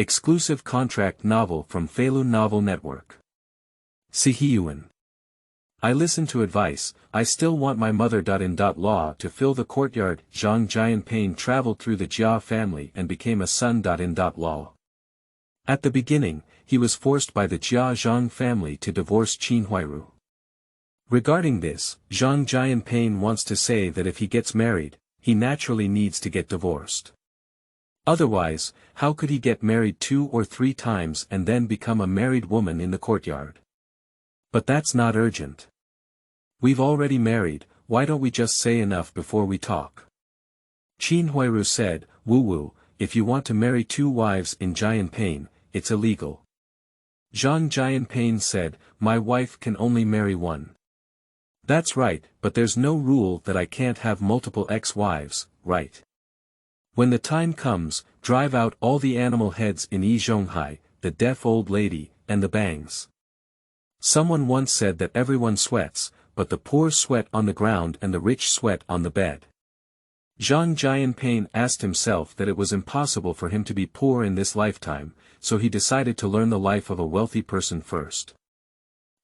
Exclusive contract novel from Feilu Novel Network. Siheyuan. I listen to advice, I still want my mother.in.law to fill the courtyard. Zhang Jianping traveled through the Jia family and became a son.in.law. At the beginning, he was forced by the Jia Zhang family to divorce Qin Huairu. Regarding this, Zhang Jianping wants to say that if he gets married, he naturally needs to get divorced. Otherwise, how could he get married 2 or 3 times and then become a married woman in the courtyard? But that's not urgent. We've already married, why don't we just say enough before we talk? Qin Huairu said, Wuwu, if you want to marry 2 wives in Jianping, it's illegal. Zhang Jianping said, my wife can only marry 1. That's right, but there's no rule that I can't have multiple ex-wives, right? When the time comes, drive out all the animal heads in Yi Zhonghai, the deaf old lady, and the bangs. Someone once said that everyone sweats, but the poor sweat on the ground and the rich sweat on the bed. Zhang Jianping asked himself that it was impossible for him to be poor in this lifetime, so he decided to learn the life of a wealthy person first.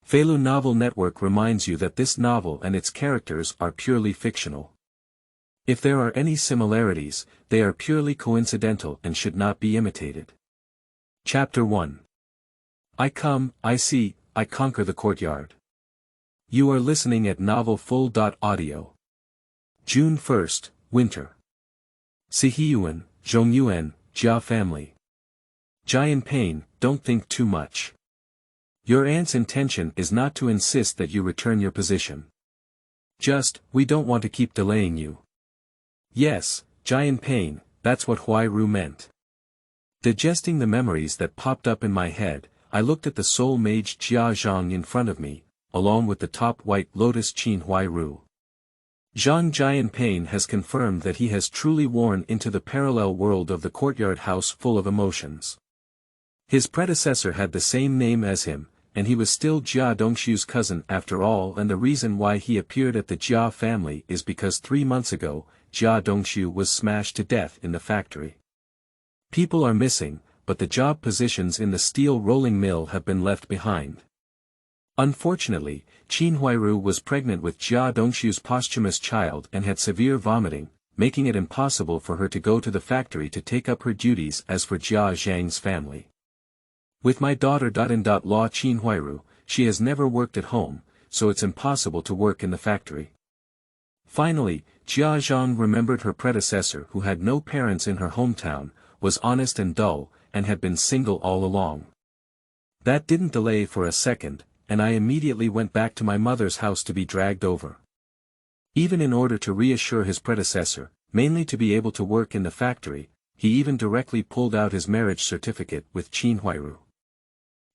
Feilu Novel Network reminds you that this novel and its characters are purely fictional. If there are any similarities, they are purely coincidental and should not be imitated. Chapter 1. I come, I see, I conquer the courtyard. You are listening at Novel Full.audio. June 1st, Winter. Siheyuan, Zhongyuan, Jia family. Jianping, don't think too much. Your aunt's intention is not to insist that you return your position. Just, we don't want to keep delaying you. Yes, Jianping, that's what Huairu meant. Digesting the memories that popped up in my head, I looked at the soul mage Jia Zhang in front of me, along with the top white lotus Qin Huairu. Zhang Jianping has confirmed that he has truly worn into the parallel world of the courtyard house full of emotions. His predecessor had the same name as him, and he was still Jia Dongshu's cousin after all, and the reason why he appeared at the Jia family is because 3 months ago, Jia Dongshu was smashed to death in the factory. People are missing, but the job positions in the steel rolling mill have been left behind. Unfortunately, Qin Huairu was pregnant with Jia Dongshu's posthumous child and had severe vomiting, making it impossible for her to go to the factory to take up her duties as for Jia Zhang's family. With my daughter.in.law Qin Huairu, she has never worked at home, so it's impossible to work in the factory. Finally, Jia Zhang remembered her predecessor who had no parents in her hometown, was honest and dull, and had been single all along. That didn't delay for a second, and I immediately went back to my mother's house to be dragged over. Even in order to reassure his predecessor, mainly to be able to work in the factory, he even directly pulled out his marriage certificate with Qin Huairu.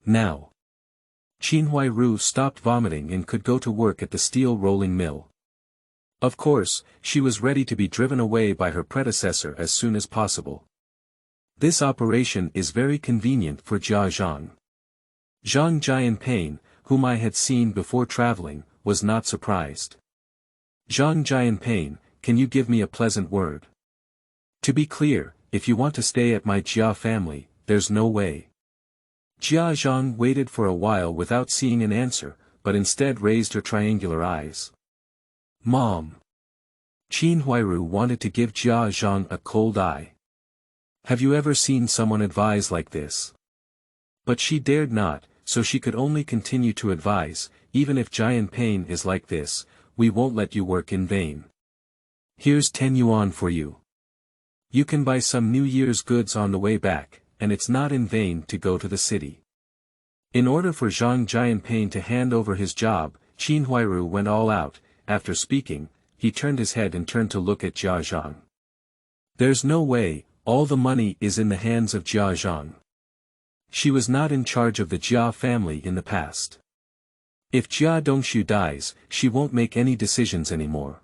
Now, Qin Huairu stopped vomiting and could go to work at the steel rolling mill. Of course, she was ready to be driven away by her predecessor as soon as possible. This operation is very convenient for Jia Zhang. Zhang Jianping, whom I had seen before traveling, was not surprised. Zhang Jianping, can you give me a pleasant word? To be clear, if you want to stay at my Jia family, there's no way. Jia Zhang waited for a while without seeing an answer, but instead raised her triangular eyes. Mom. Qin Huairu wanted to give Jia Zhang a cold eye. Have you ever seen someone advise like this? But she dared not, so she could only continue to advise, even if Jianping is like this, we won't let you work in vain. Here's 10 yuan for you. You can buy some New Year's goods on the way back, and it's not in vain to go to the city. In order for Zhang Jianping to hand over his job, Qin Huairu went all out. After speaking, he turned his head and turned to look at Jia Zhang. There's no way, all the money is in the hands of Jia Zhang. She was not in charge of the Jia family in the past. If Jia Dongshu dies, she won't make any decisions anymore.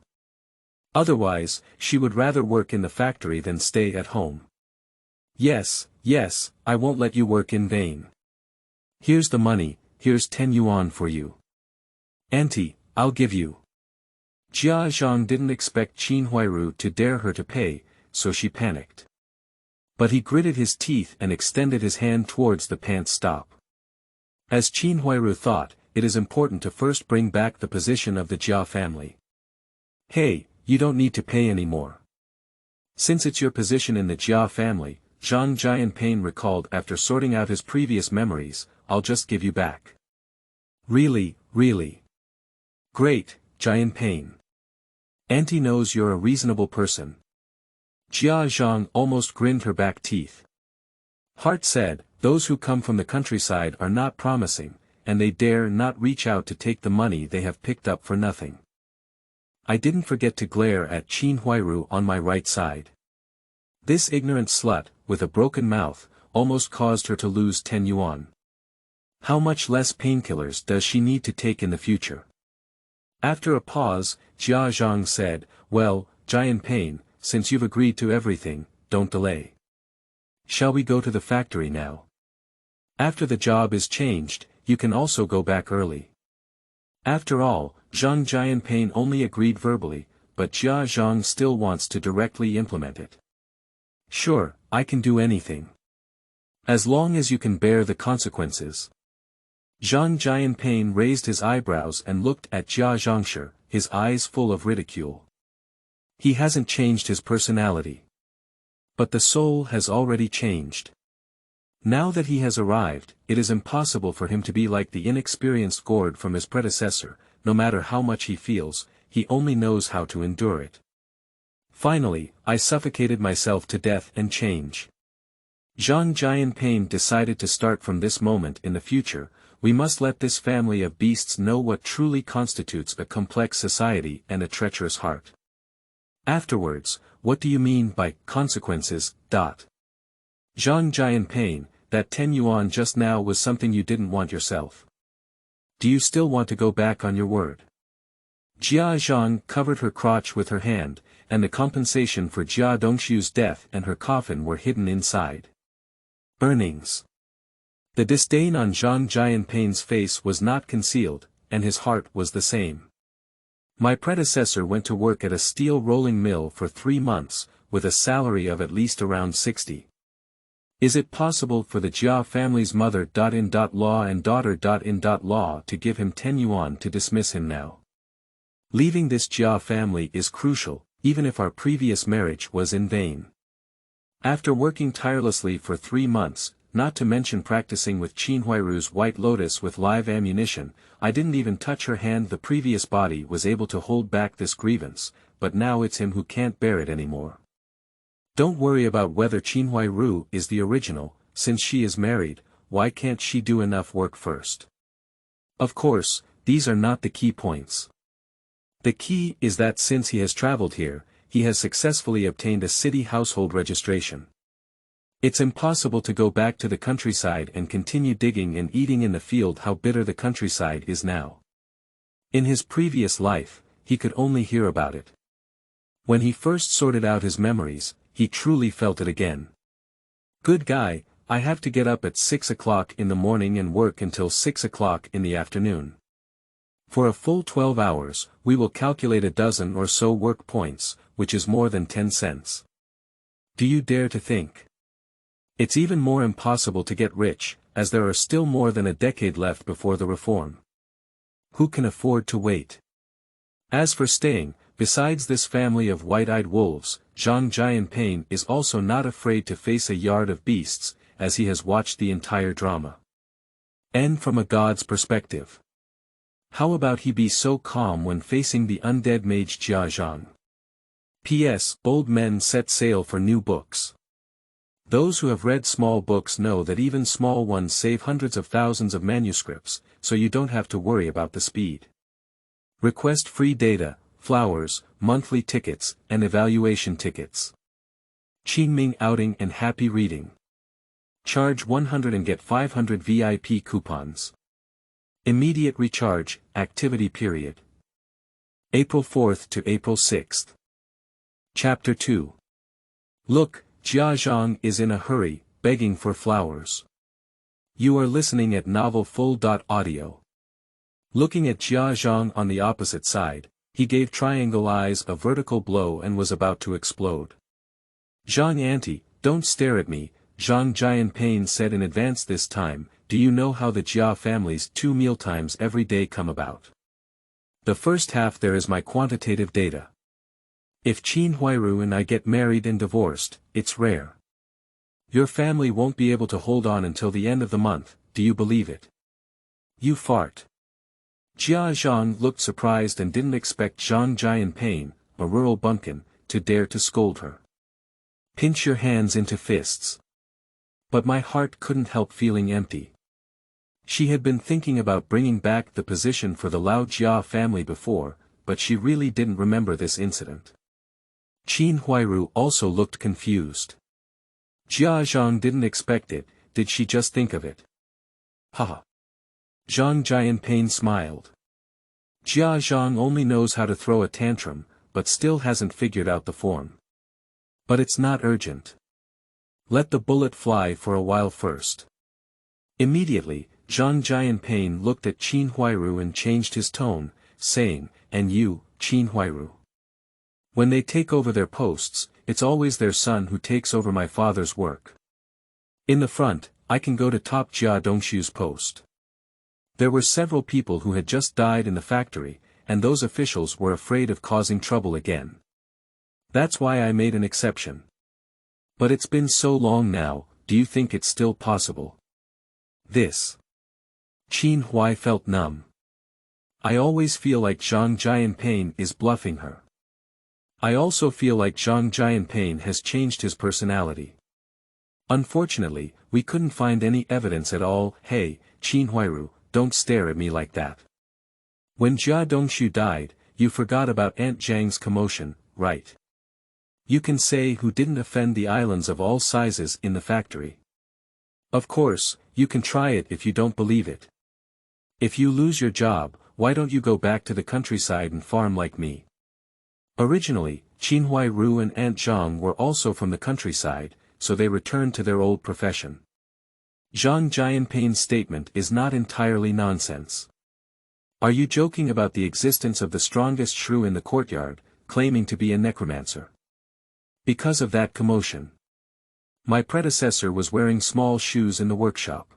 Otherwise, she would rather work in the factory than stay at home. Yes, yes, I won't let you work in vain. Here's the money, here's 10 yuan for you. Auntie, I'll give you. Jia Zhang didn't expect Qin Huairu to dare her to pay, so she panicked. But he gritted his teeth and extended his hand towards the pant's stop. As Qin Huairu thought, it is important to first bring back the position of the Jia family. Hey, you don't need to pay anymore. Since it's your position in the Jia family, Zhang Jianping recalled after sorting out his previous memories, I'll just give you back. Really, really. Great, Jianping. Auntie knows you're a reasonable person. Jia Zhang almost grinned her back teeth. Heart said, those who come from the countryside are not promising, and they dare not reach out to take the money they have picked up for nothing. I didn't forget to glare at Qin Huairu on my right side. This ignorant slut, with a broken mouth, almost caused her to lose 10 yuan. How much less painkillers does she need to take in the future? After a pause, Jia Zhang said, well, Jianping, since you've agreed to everything, don't delay. Shall we go to the factory now? After the job is changed, you can also go back early. After all, Zhang Jianping only agreed verbally, but Jia Zhang still wants to directly implement it. Sure, I can do anything. As long as you can bear the consequences. Zhang Jianping raised his eyebrows and looked at Jia Zhang, his eyes full of ridicule. He hasn't changed his personality. But the soul has already changed. Now that he has arrived, it is impossible for him to be like the inexperienced gourd from his predecessor, no matter how much he feels, he only knows how to endure it. Finally, I suffocated myself to death and change. Zhang Jianping decided to start from this moment in the future, we must let this family of beasts know what truly constitutes a complex society and a treacherous heart. Afterwards, what do you mean by consequences? Zhang Jianping, that 10 yuan just now was something you didn't want yourself. Do you still want to go back on your word? Jia Zhang covered her crotch with her hand, and the compensation for Jia Dongshu's death and her coffin were hidden inside. Earnings. The disdain on Zhang Jianping's face was not concealed, and his heart was the same. My predecessor went to work at a steel rolling mill for 3 months, with a salary of at least around 60. Is it possible for the Jia family's mother.in.law and daughter.in.law to give him 10 yuan to dismiss him now? Leaving this Jia family is crucial, even if our previous marriage was in vain. After working tirelessly for 3 months, not to mention practicing with Qin Huairu's White Lotus with live ammunition, I didn't even touch her hand. The previous body was able to hold back this grievance, but now it's him who can't bear it anymore. Don't worry about whether Qin Huairu is the original, since she is married, why can't she do enough work first? Of course, these are not the key points. The key is that since he has traveled here, he has successfully obtained a city household registration. It's impossible to go back to the countryside and continue digging and eating in the field. How bitter the countryside is now. In his previous life, he could only hear about it. When he first sorted out his memories, he truly felt it again. Good guy, I have to get up at 6 o'clock in the morning and work until 6 o'clock in the afternoon. For a full 12 hours, we will calculate a dozen or so work points, which is more than 10 cents. Do you dare to think? It's even more impossible to get rich, as there are still more than a decade left before the reform. Who can afford to wait? As for staying, besides this family of white-eyed wolves, Zhang Jianping is also not afraid to face a yard of beasts, as he has watched the entire drama. And from a god's perspective. How about he be so calm when facing the undead mage Jia Zhang? P.S. Old men set sail for new books. Those who have read small books know that even small ones save hundreds of thousands of manuscripts, so you don't have to worry about the speed. Request free data, flowers, monthly tickets, and evaluation tickets. Qingming outing and happy reading. Charge 100 and get 500 VIP coupons. Immediate recharge, activity period. April 4th to April 6th. Chapter 2. Look, Jia Zhang is in a hurry, begging for flowers. You are listening at Novel Full.audio. Looking at Jia Zhang on the opposite side, he gave Triangle Eyes a vertical blow and was about to explode. Zhang auntie, don't stare at me, Zhang Jianping said in advance this time. Do you know how the Jia family's 2 mealtimes every day come about? The first half there is my quantitative data. If Qin Huairu and I get married and divorced, it's rare. Your family won't be able to hold on until the end of the month, do you believe it? You fart. Jia Zhang looked surprised and didn't expect Zhang Jianping, a rural bumpkin, to dare to scold her. Pinch your hands into fists. But my heart couldn't help feeling empty. She had been thinking about bringing back the position for the Lao Jia family before, but she really didn't remember this incident. Qin Huairu also looked confused. Jia Zhang didn't expect it, did she just think of it? Haha. Zhang Jianping smiled. Jia Zhang only knows how to throw a tantrum, but still hasn't figured out the form. But it's not urgent. Let the bullet fly for a while first. Immediately, Zhang Jianping looked at Qin Huairu and changed his tone, saying, and you, Qin Huairu. When they take over their posts, it's always their son who takes over my father's work. In the front, I can go to top Jia Dongshu's post. There were several people who had just died in the factory, and those officials were afraid of causing trouble again. That's why I made an exception. But it's been so long now, do you think it's still possible? This. Qin Huai felt numb. I always feel like Zhang Jianping is bluffing her. I also feel like Zhang Jianping has changed his personality. Unfortunately, we couldn't find any evidence at all. Hey, Qin Huairu, don't stare at me like that. When Jia Dongshu died, you forgot about Aunt Zhang's commotion, right? You can say who didn't offend the islands of all sizes in the factory. Of course, you can try it if you don't believe it. If you lose your job, why don't you go back to the countryside and farm like me? Originally, Qin Huairu and Aunt Zhang were also from the countryside, so they returned to their old profession. Zhang Jianping's statement is not entirely nonsense. Are you joking about the existence of the strongest shrew in the courtyard, claiming to be a necromancer? Because of that commotion. My predecessor was wearing small shoes in the workshop.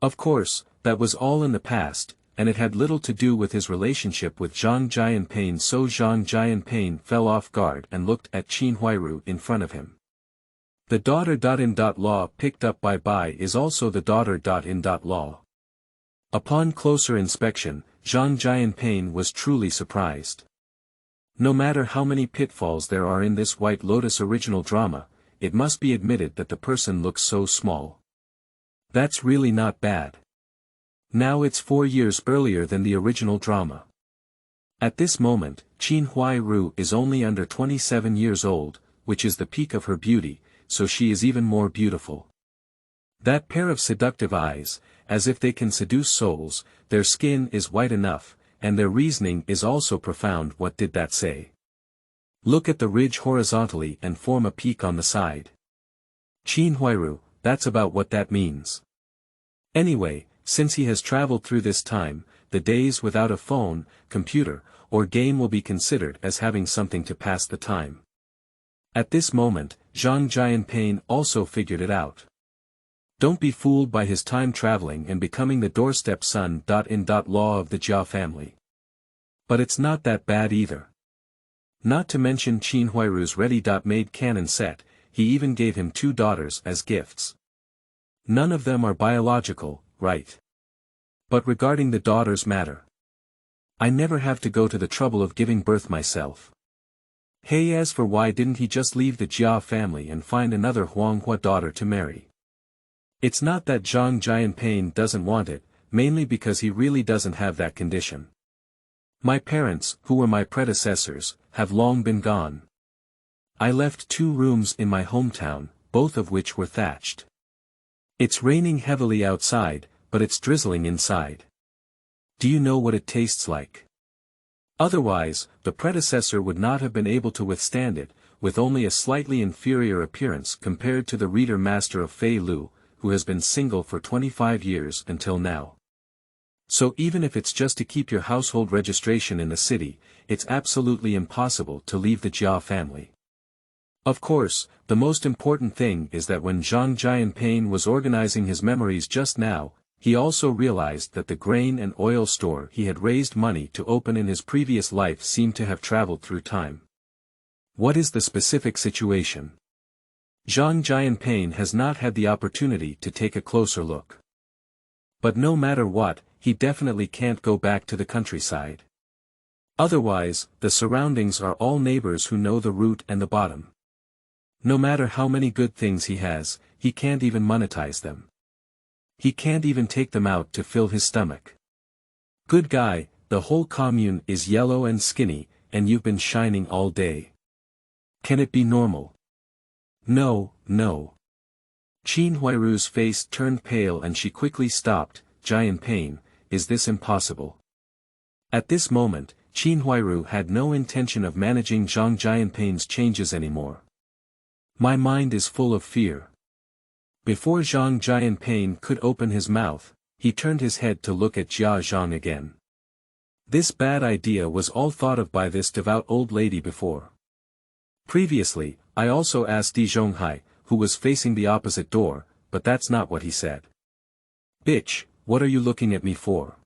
Of course, that was all in the past, and it had little to do with his relationship with Zhang Jianping, so Zhang Jianping fell off guard and looked at Qin Huairu in front of him. The daughter.in.law picked up by is also the daughter.in.law. Upon closer inspection, Zhang Jianping was truly surprised. No matter how many pitfalls there are in this White Lotus original drama, it must be admitted that the person looks so small. That's really not bad. Now it's 4 years earlier than the original drama. At this moment, Qin Huairu is only under 27 years old, which is the peak of her beauty, so she is even more beautiful. That pair of seductive eyes, as if they can seduce souls, their skin is white enough, and their reasoning is also profound. What did that say? Look at the ridge horizontally and form a peak on the side. Qin Huairu, that's about what that means. Anyway, since he has traveled through this time, the days without a phone, computer, or game will be considered as having something to pass the time. At this moment, Zhang Jianping also figured it out. Don't be fooled by his time traveling and becoming the doorstep son.in.law of the Jia family. But it's not that bad either. Not to mention Qin Huairu's ready-made cannon set, he even gave him 2 daughters as gifts. None of them are biological, right? But regarding the daughters matter. I never have to go to the trouble of giving birth myself. Hey, as for why didn't he just leave the Jia family and find another Huanghua daughter to marry? It's not that Zhang Jianping doesn't want it, mainly because he really doesn't have that condition. My parents, who were my predecessors, have long been gone. I left 2 rooms in my hometown, both of which were thatched. It's raining heavily outside, but it's drizzling inside. Do you know what it tastes like? Otherwise, the predecessor would not have been able to withstand it, with only a slightly inferior appearance compared to the reader master of Feilu, who has been single for 25 years until now. So even if it's just to keep your household registration in the city, it's absolutely impossible to leave the Jia family. Of course, the most important thing is that when Zhang Jianping was organizing his memories just now, he also realized that the grain and oil store he had raised money to open in his previous life seemed to have traveled through time. What is the specific situation? Zhang Jianping has not had the opportunity to take a closer look. But no matter what, he definitely can't go back to the countryside. Otherwise, the surroundings are all neighbors who know the root and the bottom. No matter how many good things he has, he can't even monetize them. He can't even take them out to fill his stomach. Good guy, the whole commune is yellow and skinny, and you've been shining all day. Can it be normal? No, no. Qin Huairu's face turned pale and she quickly stopped. Jianping, is this impossible? At this moment, Qin Huairu had no intention of managing Zhang Jianping's changes anymore. My mind is full of fear. Before Zhang Jianping could open his mouth, he turned his head to look at Jia Zhang again. This bad idea was all thought of by this devout old lady before. Previously, I also asked Yi Zhonghai, who was facing the opposite door, but that's not what he said. Bitch, what are you looking at me for?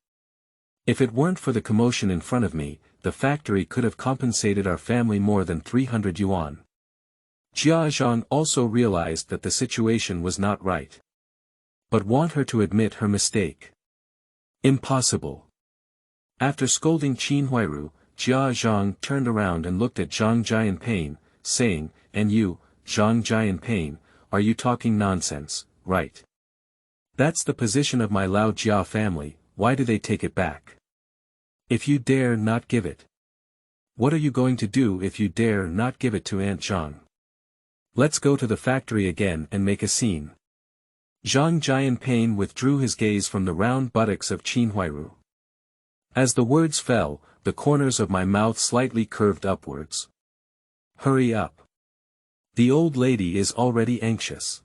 If it weren't for the commotion in front of me, the factory could have compensated our family more than 300 yuan. Jia Zhang also realized that the situation was not right. But want her to admit her mistake. Impossible. After scolding Qin Huairu, Jia Zhang turned around and looked at Zhang Jianping, saying, and you, Zhang Jianping, are you talking nonsense, right? That's the position of my Lao Jia family, why do they take it back? If you dare not give it. What are you going to do if you dare not give it to Aunt Zhang? Let's go to the factory again and make a scene. Zhang Jianping withdrew his gaze from the round buttocks of Qin Huairu. As the words fell, the corners of my mouth slightly curved upwards. Hurry up. The old lady is already anxious.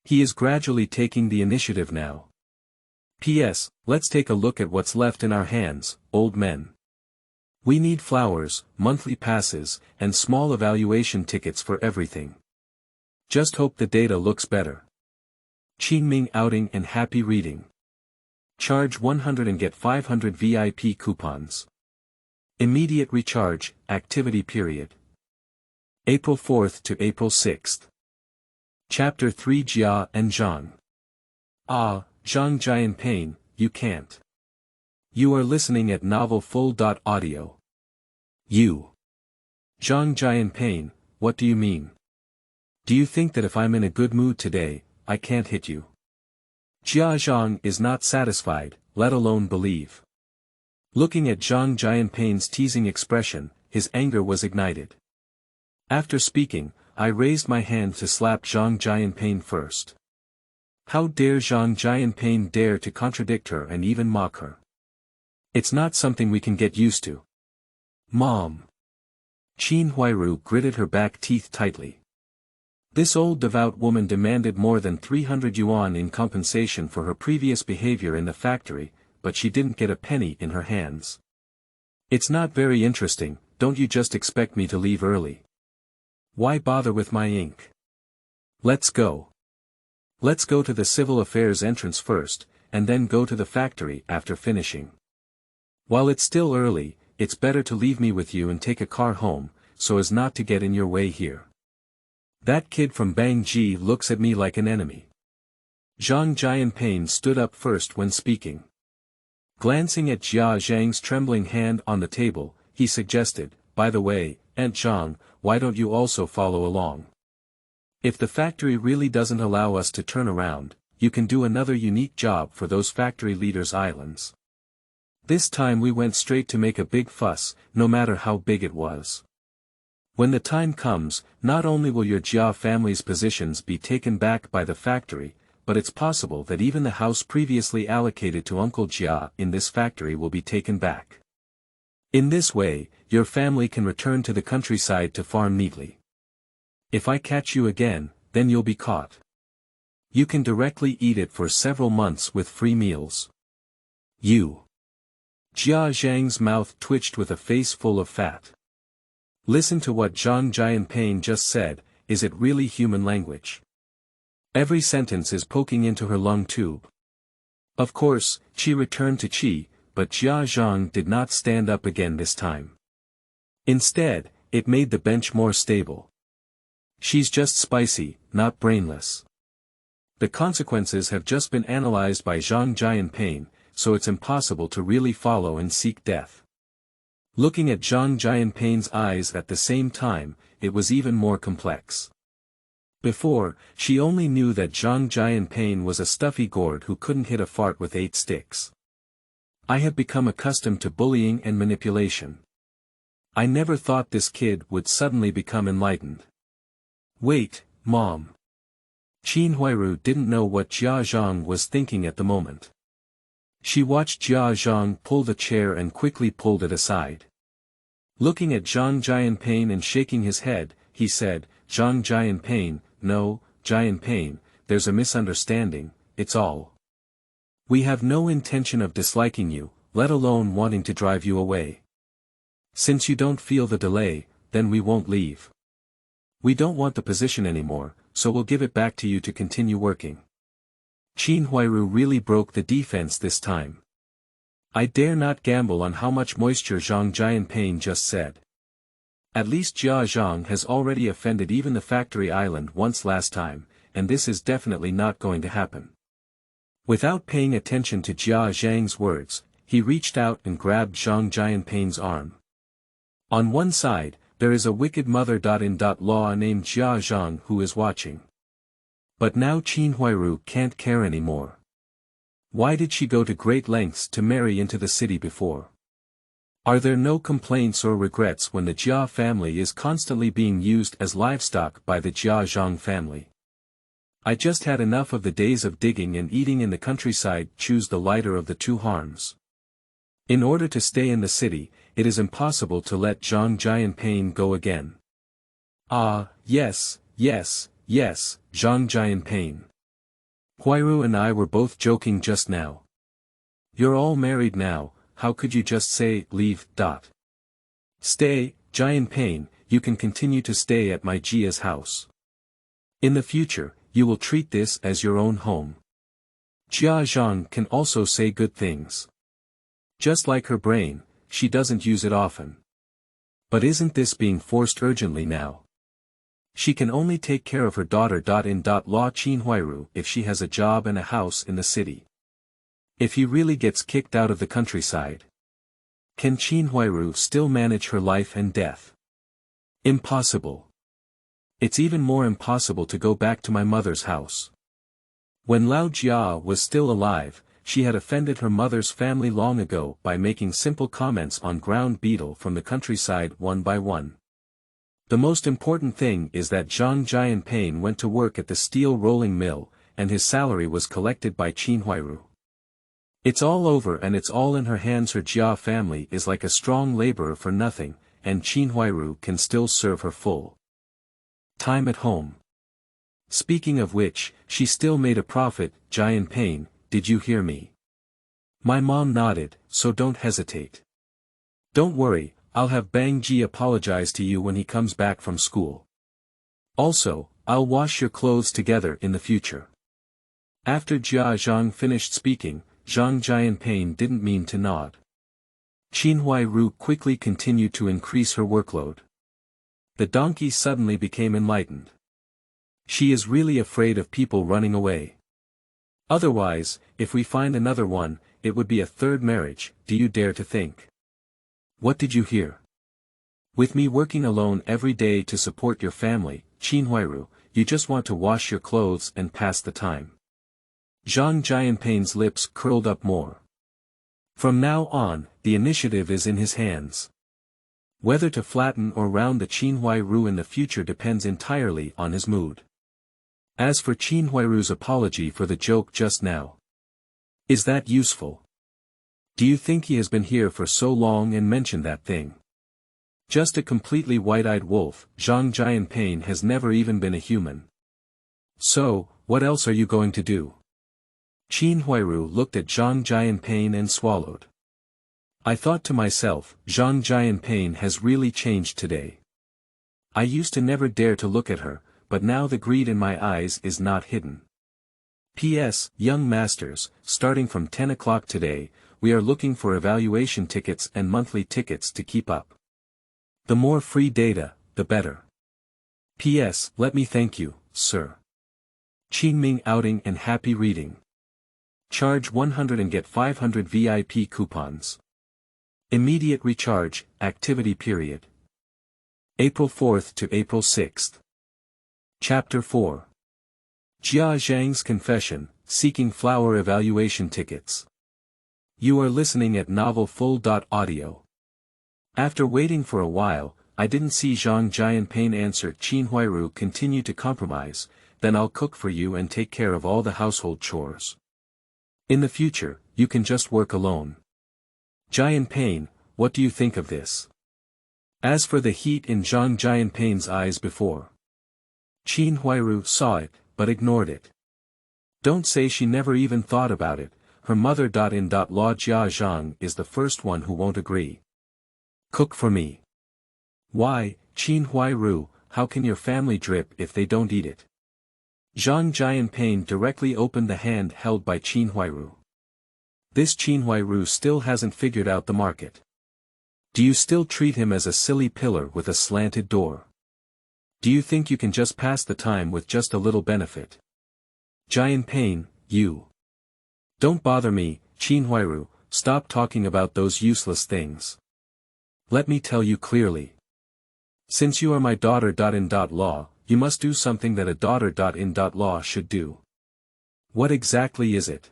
He is gradually taking the initiative now. P.S. Let's take a look at what's left in our hands, old men. We need flowers, monthly passes, and small evaluation tickets for everything. Just hope the data looks better. Qingming outing and happy reading. Charge 100 and get 500 VIP coupons. Immediate recharge, activity period. April 4th to April 6th. Chapter 3 Jia and Zhang. Ah, Zhang Jianping, you can't. You are listening at novel full.audio. You. Zhang Jianping, what do you mean? Do you think that if I'm in a good mood today, I can't hit you? Jia Zhang is not satisfied, let alone believe. Looking at Zhang Jianping's teasing expression, his anger was ignited. After speaking, I raised my hand to slap Zhang Jianping first. How dare Zhang Jianping dare to contradict her and even mock her? It's not something we can get used to. Mom. Qin Huairu gritted her back teeth tightly. This old devout woman demanded more than 300 yuan in compensation for her previous behavior in the factory, but she didn't get a penny in her hands. It's not very interesting, don't you just expect me to leave early? Why bother with my ink? Let's go. Let's go to the civil affairs entrance first, and then go to the factory after finishing. While it's still early, it's better to leave me with you and take a car home, so as not to get in your way here. That kid from Bangji looks at me like an enemy. Zhang Jianping stood up first when speaking. Glancing at Jia Zhang's trembling hand on the table, he suggested, by the way, Aunt Zhang, why don't you also follow along? If the factory really doesn't allow us to turn around, you can do another unique job for those factory leaders' islands. This time we went straight to make a big fuss, no matter how big it was. When the time comes, not only will your Jia family's positions be taken back by the factory, but it's possible that even the house previously allocated to Uncle Jia in this factory will be taken back. In this way, your family can return to the countryside to farm neatly. If I catch you again, then you'll be caught. You can directly eat it for several months with free meals. You. Jia Zhang's mouth twitched with a face full of fat. Listen to what Zhang Jianping just said, is it really human language? Every sentence is poking into her lung tube. Of course, Qi returned to Qi, but Jia Zhang did not stand up again this time. Instead, it made the bench more stable. She's just spicy, not brainless. The consequences have just been analyzed by Zhang Jianping, so it's impossible to really follow and seek death. Looking at Zhang Jianping's eyes at the same time, it was even more complex. Before, she only knew that Zhang Jianping was a stuffy gourd who couldn't hit a fart with 8 sticks. I have become accustomed to bullying and manipulation. I never thought this kid would suddenly become enlightened. Wait, Mom. Qin Huairu didn't know what Jia Zhang was thinking at the moment. She watched Jia Zhang pull the chair and quickly pulled it aside. Looking at Zhang Jianping and shaking his head, he said, Zhang Jianping, no, Jianping, there's a misunderstanding, it's all. We have no intention of disliking you, let alone wanting to drive you away. Since you don't feel the delay, then we won't leave. We don't want the position anymore, so we'll give it back to you to continue working. Qin Huairu really broke the defense this time. I dare not gamble on how much moisture Zhang Jianping just said. At least Jia Zhang has already offended even the factory island once last time, and this is definitely not going to happen. Without paying attention to Jia Zhang's words, he reached out and grabbed Zhang Jianping's arm. On one side, there is a wicked mother-in-law named Jia Zhang who is watching. But now Qin Huairu can't care anymore. Why did she go to great lengths to marry into the city before? Are there no complaints or regrets when the Jia family is constantly being used as livestock by the Jia Zhang family? I just had enough of the days of digging and eating in the countryside. Choose the lighter of the two harms. In order to stay in the city, it is impossible to let Zhang Jianping go again. Ah, yes, Zhang Jianping. Huairu and I were both joking just now. You're all married now, how could you just say, leave, Stay, Jianping, you can continue to stay at my Jia's house. In the future, you will treat this as your own home. Jia Zhang can also say good things. Just like her brain, she doesn't use it often. But isn't this being forced urgently now? She can only take care of her daughter-in-law Qin Huairu if she has a job and a house in the city. If he really gets kicked out of the countryside, can Qin Huairu still manage her life and death? Impossible. It's even more impossible to go back to my mother's house. When Lao Jia was still alive, she had offended her mother's family long ago by making simple comments on ground beetle from the countryside one by one. The most important thing is that Zhang Jianping went to work at the steel rolling mill, and his salary was collected by Qin Huairu. It's all over and it's all in her hands. Her Jia family is like a strong laborer for nothing, and Qin Huairu can still serve her full time at home. Speaking of which, she still made a profit. Jianping, did you hear me? My mom nodded, so don't hesitate. Don't worry, I'll have Bang Ji apologize to you when he comes back from school. Also, I'll wash your clothes together in the future. After Jia Zhang finished speaking, Zhang Jianping didn't mean to nod. Qin Huairu quickly continued to increase her workload. The donkey suddenly became enlightened. She is really afraid of people running away. Otherwise, if we find another one, it would be a third marriage, do you dare to think? What did you hear? With me working alone every day to support your family, Qin Huairu, you just want to wash your clothes and pass the time. Zhang Jianping's lips curled up more. From now on, the initiative is in his hands. Whether to flatten or round the Qin Huairu in the future depends entirely on his mood. As for Qin Huairu's apology for the joke just now, is that useful? Do you think he has been here for so long and mentioned that thing? Just a completely white-eyed wolf. Zhang Jianping has never even been a human. So, what else are you going to do? Qin Huairu looked at Zhang Jianping and swallowed. I thought to myself, Zhang Jianping has really changed today. I used to never dare to look at her, but now the greed in my eyes is not hidden. P.S. Young masters, starting from 10 o'clock today, we are looking for evaluation tickets and monthly tickets to keep up. The more free data, the better. P.S. Let me thank you, sir. Qingming outing and happy reading. Charge 100 and get 500 VIP coupons. Immediate recharge, activity period. April 4th to April 6th. Chapter 4. Jia Zhang's Confession, Seeking Flower Evaluation Tickets. You are listening at Novel Full.audio. After waiting for a while, I didn't see Zhang Jianping answer. Qin Huairu continue to compromise, then I'll cook for you and take care of all the household chores. In the future, you can just work alone. Jianping, what do you think of this? As for the heat in Zhang Jianping's eyes before, Qin Huairu saw it, but ignored it. Don't say she never even thought about it. Her mother-in-law Jia Zhang is the first one who won't agree. Cook for me. Why, Qin Huairu, how can your family drip if they don't eat it? Zhang Jianping directly opened the hand held by Qin Huairu. This Qin Huairu still hasn't figured out the market. Do you still treat him as a silly pillar with a slanted door? Do you think you can just pass the time with just a little benefit? Jianping, you. Don't bother me, Qin Huairu, stop talking about those useless things. Let me tell you clearly. Since you are my daughter-in-law, you must do something that a daughter-in-law should do. What exactly is it?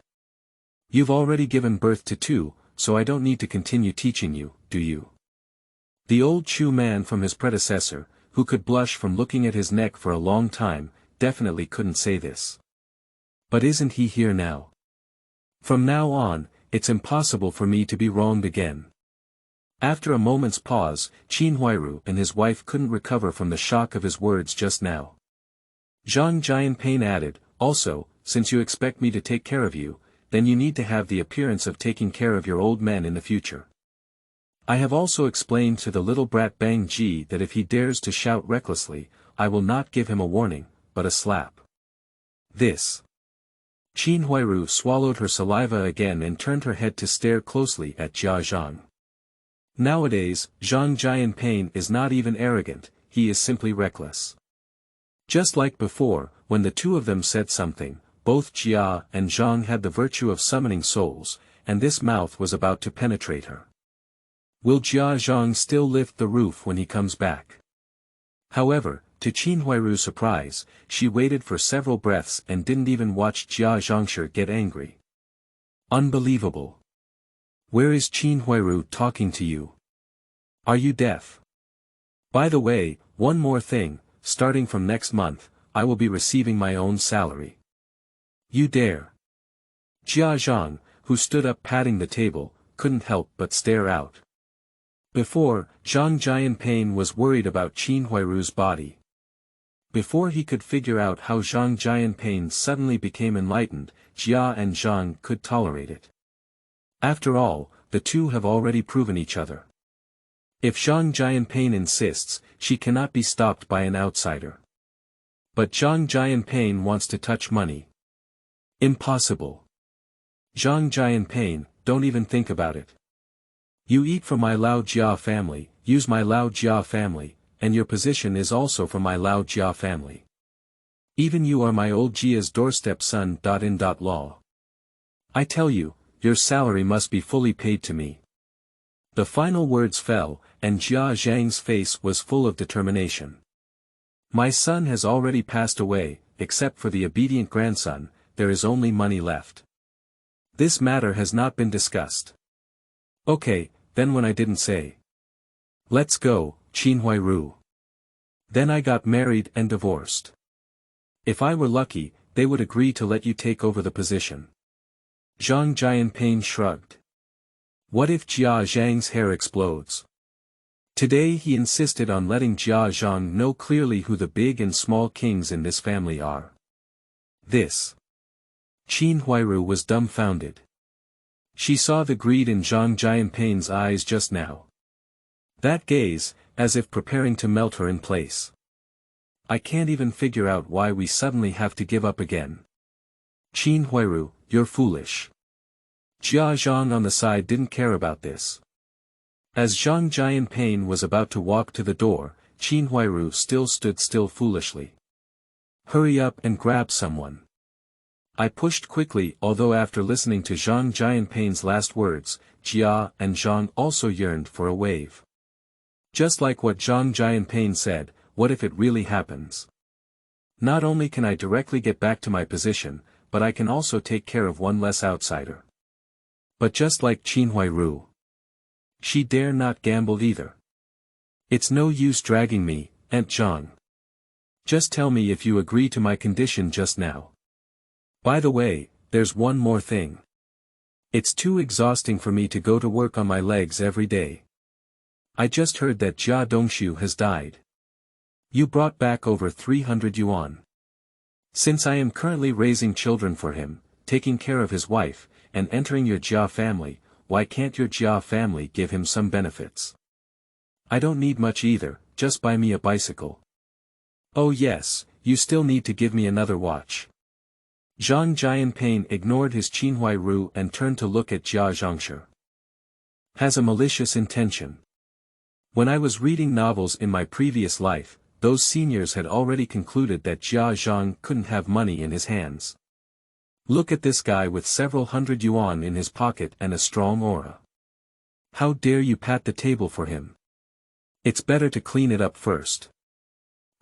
You've already given birth to two, so I don't need to continue teaching you, do you? The old Chu man from his predecessor, who could blush from looking at his neck for a long time, definitely couldn't say this. But isn't he here now? From now on, it's impossible for me to be wronged again. After a moment's pause, Qin Huairu and his wife couldn't recover from the shock of his words just now. Zhang Jianping added, also, since you expect me to take care of you, then you need to have the appearance of taking care of your old men in the future. I have also explained to the little brat Bang Ji that if he dares to shout recklessly, I will not give him a warning, but a slap. This. Qin Huairu swallowed her saliva again and turned her head to stare closely at Jia Zhang. Nowadays, Zhang Jianping is not even arrogant, he is simply reckless. Just like before, when the two of them said something, both Jia and Zhang had the virtue of summoning souls, and this mouth was about to penetrate her. Will Jia Zhang still lift the roof when he comes back? However, to Qin Huairu's surprise, she waited for several breaths and didn't even watch Jia Zhangshi get angry. Unbelievable. Where is Qin Huairu talking to you? Are you deaf? By the way, one more thing, starting from next month, I will be receiving my own salary. You dare. Jia Zhang, who stood up patting the table, couldn't help but stare out. Before, Zhang Jianping was worried about Qin Huairu's body. Before he could figure out how Zhang Jianping suddenly became enlightened, Jia and Zhang could tolerate it. After all, the two have already proven each other. If Zhang Jianping insists, she cannot be stopped by an outsider. But Zhang Jianping wants to touch money. Impossible. Zhang Jianping, don't even think about it. You eat from my Lao Jia family, use my Lao Jia family, and your position is also from my Lao Jia family. Even you are my old Jia's doorstep son-in-law. I tell you, your salary must be fully paid to me. The final words fell, and Jia Zhang's face was full of determination. My son has already passed away, except for the obedient grandson, there is only money left. This matter has not been discussed. Okay, then when I didn't say. Let's go, Qin Huairu. Then I got married and divorced. If I were lucky, they would agree to let you take over the position. Zhang Jianping shrugged. What if Jia Zhang's hair explodes? Today he insisted on letting Jia Zhang know clearly who the big and small kings in this family are. This. Qin Huairu was dumbfounded. She saw the greed in Zhang Jianping's eyes just now. That gaze, as if preparing to melt her in place. I can't even figure out why we suddenly have to give up again. Qin Huairu, you're foolish. Jia Zhang on the side didn't care about this. As Zhang Jianping was about to walk to the door, Qin Huairu still stood still foolishly. Hurry up and grab someone. I pushed quickly, although after listening to Zhang Jianping's last words, Jia and Zhang also yearned for a wave. Just like what Zhang Jianping said, what if it really happens? Not only can I directly get back to my position, but I can also take care of one less outsider. But just like Qin Huairu, she dare not gamble either. It's no use dragging me, Aunt Zhang. Just tell me if you agree to my condition just now. By the way, there's one more thing. It's too exhausting for me to go to work on my legs every day. I just heard that Jia Dongshu has died. You brought back over 300 yuan. Since I am currently raising children for him, taking care of his wife, and entering your Jia family, why can't your Jia family give him some benefits? I don't need much either, just buy me a bicycle. Oh yes, you still need to give me another watch. Zhang Jianping ignored his Qin Huairu and turned to look at Jia Zhang. Has a malicious intention. When I was reading novels in my previous life, those seniors had already concluded that Jia Zhang couldn't have money in his hands. Look at this guy with several hundred yuan in his pocket and a strong aura. How dare you pat the table for him? It's better to clean it up first.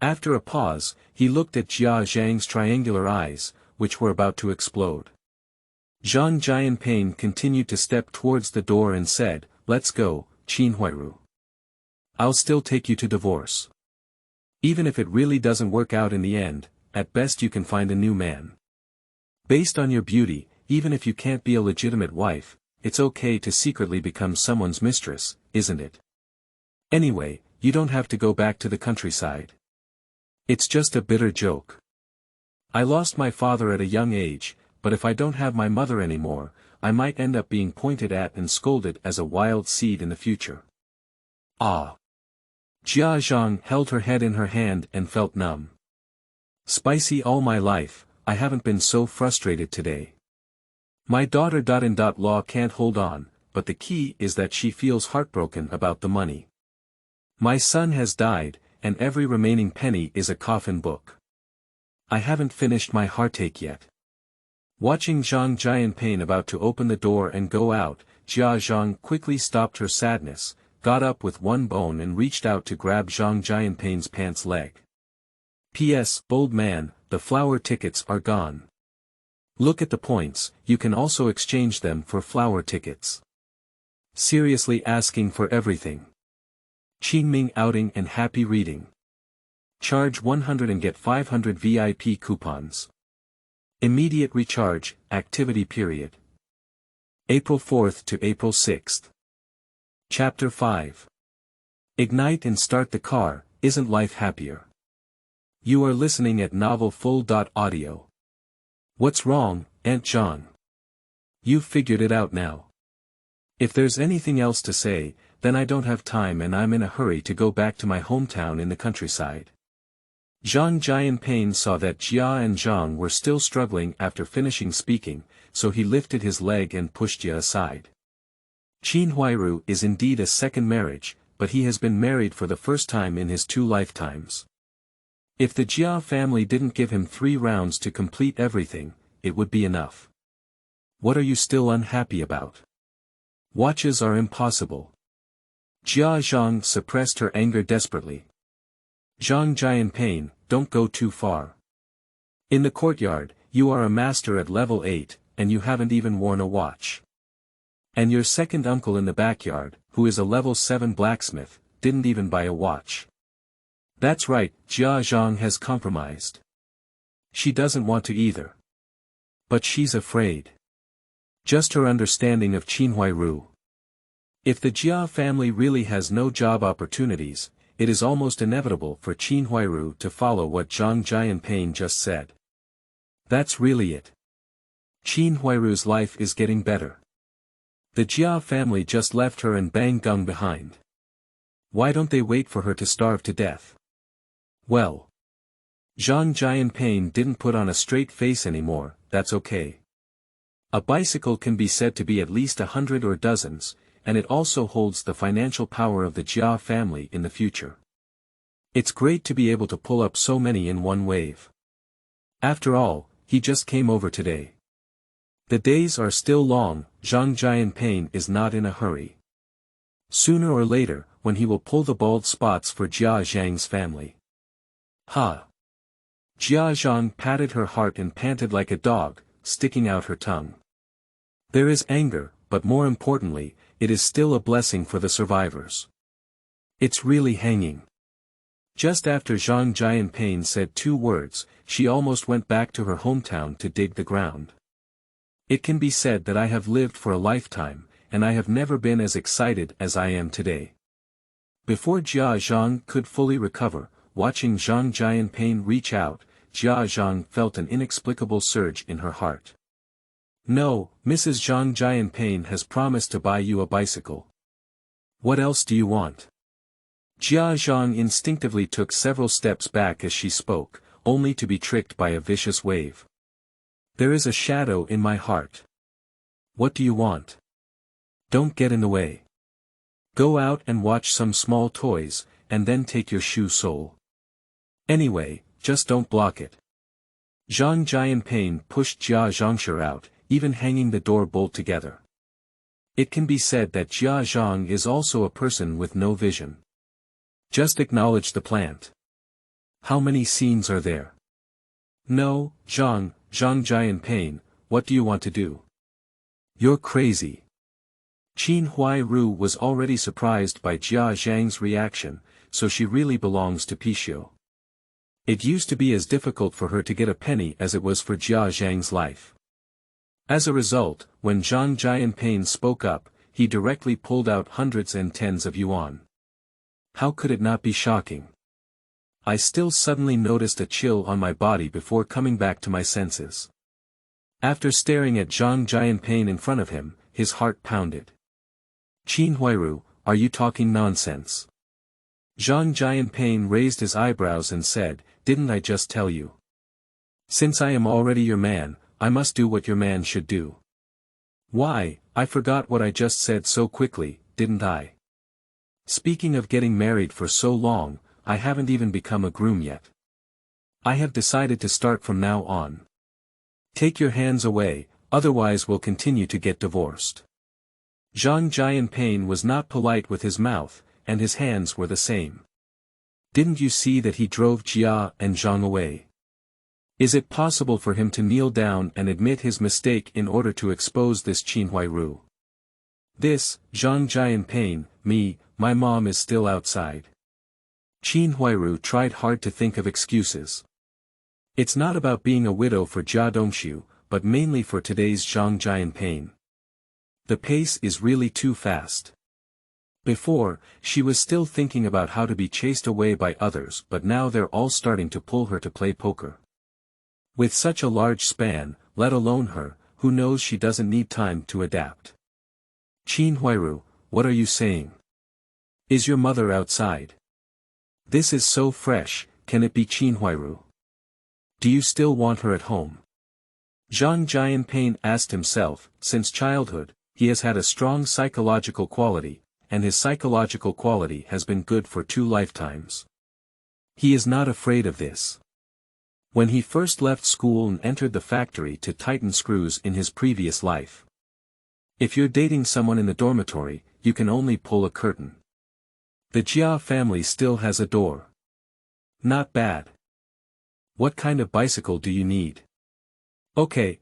After a pause, he looked at Jia Zhang's triangular eyes, which were about to explode. Zhang Jianping continued to step towards the door and said, "Let's go, Qin Huairu. I'll still take you to divorce. Even if it really doesn't work out in the end, at best you can find a new man. Based on your beauty, even if you can't be a legitimate wife, it's okay to secretly become someone's mistress, isn't it? Anyway, you don't have to go back to the countryside. It's just a bitter joke. I lost my father at a young age, but if I don't have my mother anymore, I might end up being pointed at and scolded as a wild seed in the future." Ah! Jia Zhang held her head in her hand and felt numb. Spicy all my life, I haven't been so frustrated today. My daughter.in.law can't hold on, but the key is that she feels heartbroken about the money. My son has died, and every remaining penny is a coffin book. I haven't finished my heartache yet. Watching Zhang Jianping about to open the door and go out, Jia Zhang quickly stopped her sadness, got up with one bone and reached out to grab Zhang Jianping's pants leg. P.S. Bold man, the flower tickets are gone. Look at the points, you can also exchange them for flower tickets. Seriously asking for everything. Qingming outing and happy reading. Charge 100 and get 500 VIP coupons. Immediate recharge, activity period. April 4th to April 6th. Chapter 5. Ignite and start the car, isn't life happier? You are listening at novelfull.audio. What's wrong, Aunt Zhang? You've figured it out now. If there's anything else to say, then I don't have time and I'm in a hurry to go back to my hometown in the countryside. Zhang Jianping saw that Jia and Zhang were still struggling after finishing speaking, so he lifted his leg and pushed Jia aside. Qin Huairu is indeed a second marriage, but he has been married for the first time in his 2 lifetimes. If the Jia family didn't give him 3 rounds to complete everything, it would be enough. What are you still unhappy about? Watches are impossible. Jia Zhang suppressed her anger desperately. Zhang Jianping, don't go too far. In the courtyard, you are a master at level 8, and you haven't even worn a watch. And your second uncle in the backyard, who is a level 7 blacksmith, didn't even buy a watch. That's right, Jia Zhang has compromised. She doesn't want to either. But she's afraid. Just her understanding of Qin Huairu. If the Jia family really has no job opportunities, it is almost inevitable for Qin Huairu to follow what Zhang Jianping just said. That's really it. Qin Huairu's life is getting better. The Jia family just left her and Bang Gung behind. Why don't they wait for her to starve to death? Well. Zhang Jianping didn't put on a straight face anymore. That's okay. A bicycle can be said to be at least 100 or dozens, and it also holds the financial power of the Jia family in the future. It's great to be able to pull up so many in one wave. After all, he just came over today. The days are still long. Zhang Jianping is not in a hurry. Sooner or later, when he will pull the bald spots for Jia Zhang's family. Ha! Jia Zhang patted her heart and panted like a dog, sticking out her tongue. There is anger, but more importantly, it is still a blessing for the survivors. It's really hanging. Just after Zhang Jianping said 2 words, she almost went back to her hometown to dig the ground. It can be said that I have lived for a lifetime, and I have never been as excited as I am today. Before Jia Zhang could fully recover, watching Zhang Jianping reach out, Jia Zhang felt an inexplicable surge in her heart. No, Mrs. Zhang Jianping has promised to buy you a bicycle. What else do you want? Jia Zhang instinctively took several steps back as she spoke, only to be tricked by a vicious wave. There is a shadow in my heart. What do you want? Don't get in the way. Go out and watch some small toys, and then take your shoe sole. Anyway, just don't block it. Zhang Jianping pushed Jia Zhangshi out, even hanging the door bolt together. It can be said that Jia Zhang is also a person with no vision. Just acknowledge the plant. How many scenes are there? No, Zhang Jianping, what do you want to do? You're crazy. Qin Huairu was already surprised by Jia Zhang's reaction, so she really belongs to Pishio. It used to be as difficult for her to get a penny as it was for Jia Zhang's life. As a result, when Zhang Jianping spoke up, he directly pulled out hundreds and tens of yuan. How could it not be shocking? I still suddenly noticed a chill on my body before coming back to my senses. After staring at Zhang Jianping in front of him, his heart pounded. Qin Huairu, are you talking nonsense? Zhang Jianping raised his eyebrows and said, didn't I just tell you? Since I am already your man, I must do what your man should do. Why, I forgot what I just said so quickly, didn't I? Speaking of getting married for so long, I haven't even become a groom yet. I have decided to start from now on. Take your hands away, otherwise we'll continue to get divorced. Zhang Jianping was not polite with his mouth, and his hands were the same. Didn't you see that he drove Jia and Zhang away? Is it possible for him to kneel down and admit his mistake in order to expose this Qin Huairu? This, Zhang Jianping, my mom is still outside. Qin Huairu tried hard to think of excuses. It's not about being a widow for Jia Dongshu, but mainly for today's Zhang Jianping. The pace is really too fast. Before, she was still thinking about how to be chased away by others, but now they're all starting to pull her to play poker. With such a large span, let alone her, who knows she doesn't need time to adapt. Qin Huairu, what are you saying? Is your mother outside? This is so fresh, can it be Qin Huairu? Do you still want her at home? Zhang Jianping asked himself. Since childhood, he has had a strong psychological quality, and his psychological quality has been good for 2 lifetimes. He is not afraid of this. When he first left school and entered the factory to tighten screws in his previous life. If you're dating someone in the dormitory, you can only pull a curtain. The Jia family still has a door. Not bad. What kind of bicycle do you need? Okay,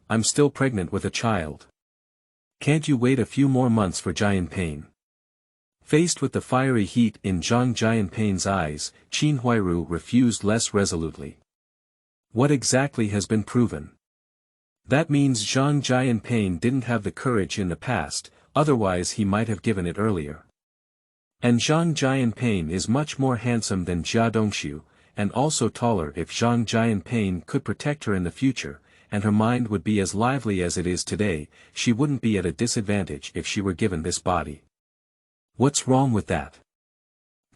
I'm still pregnant with a child. Can't you wait a few more months for Jianping? Faced with the fiery heat in Zhang Jianping's eyes, Qin Huairu refused less resolutely. What exactly has been proven? That means Zhang Jianping didn't have the courage in the past, otherwise he might have given it earlier. And Zhang Jianping is much more handsome than Jia Dongshu, and also taller. If Zhang Jianping could protect her in the future, and her mind would be as lively as it is today, she wouldn't be at a disadvantage if she were given this body. What's wrong with that?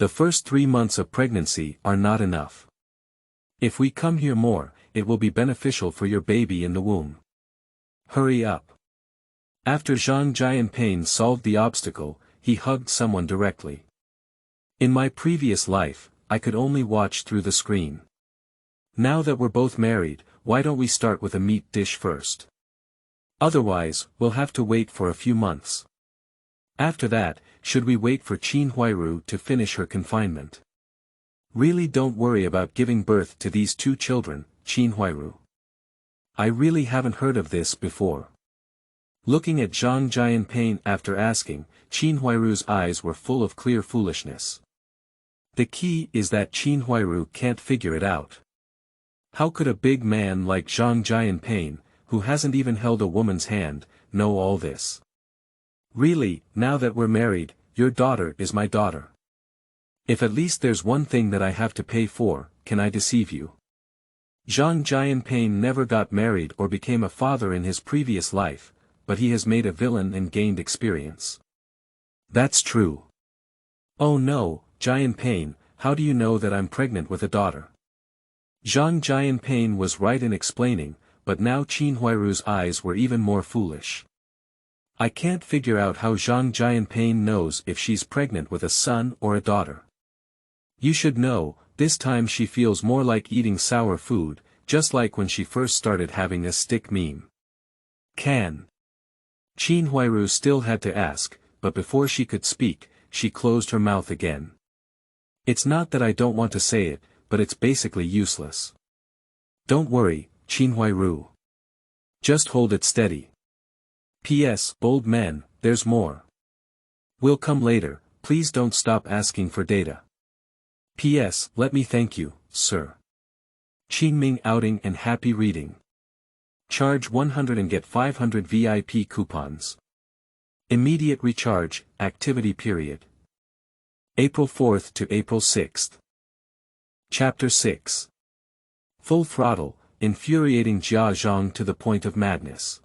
The first 3 months of pregnancy are not enough. If we come here more, it will be beneficial for your baby in the womb. Hurry up. After Zhang Jianping solved the obstacle, he hugged someone directly. In my previous life, I could only watch through the screen. Now that we're both married, why don't we start with a meat dish first? Otherwise, we'll have to wait for a few months. After that, should we wait for Qin Huairu to finish her confinement? Really don't worry about giving birth to these 2 children, Qin Huairu. I really haven't heard of this before. Looking at Zhang Jianping after asking, Qin Huairu's eyes were full of clear foolishness. The key is that Qin Huairu can't figure it out. How could a big man like Zhang Jianping, who hasn't even held a woman's hand, know all this? Really, now that we're married, your daughter is my daughter. If at least there's one thing that I have to pay for, can I deceive you? Zhang Jianping never got married or became a father in his previous life, but he has made a villain and gained experience. That's true. Oh no, Jianping, how do you know that I'm pregnant with a daughter? Zhang Jianping was right in explaining, but now Qin Huairu's eyes were even more foolish. I can't figure out how Zhang Jianping knows if she's pregnant with a son or a daughter. You should know, this time she feels more like eating sour food, just like when she first started having a stick meme. Can Qin Huairu still had to ask, but before she could speak, she closed her mouth again. It's not that I don't want to say it, but it's basically useless. Don't worry, Qin Huairu. Just hold it steady. P.S. Bold men, there's more. We'll come later, please don't stop asking for data. P.S. Let me thank you, sir. Qingming outing and happy reading. Charge 100 and get 500 VIP coupons. Immediate recharge, activity period. April 4th to April 6th. Chapter 6. Full Throttle, Infuriating Jia Zhang to the point of madness.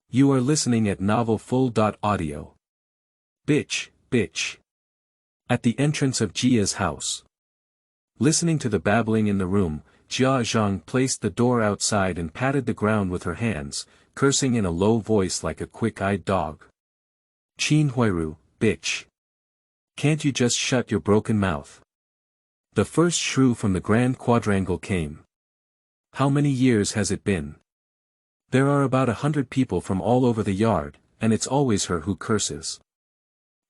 You are listening at novelfull.audio. Bitch, bitch. At the entrance of Jia's house. Listening to the babbling in the room, Jia Zhang placed the door outside and patted the ground with her hands, cursing in a low voice like a quick-eyed dog. Qin Huairu, bitch. Can't you just shut your broken mouth? The first shrew from the Grand Quadrangle came. How many years has it been? There are about 100 people from all over the yard, and it's always her who curses.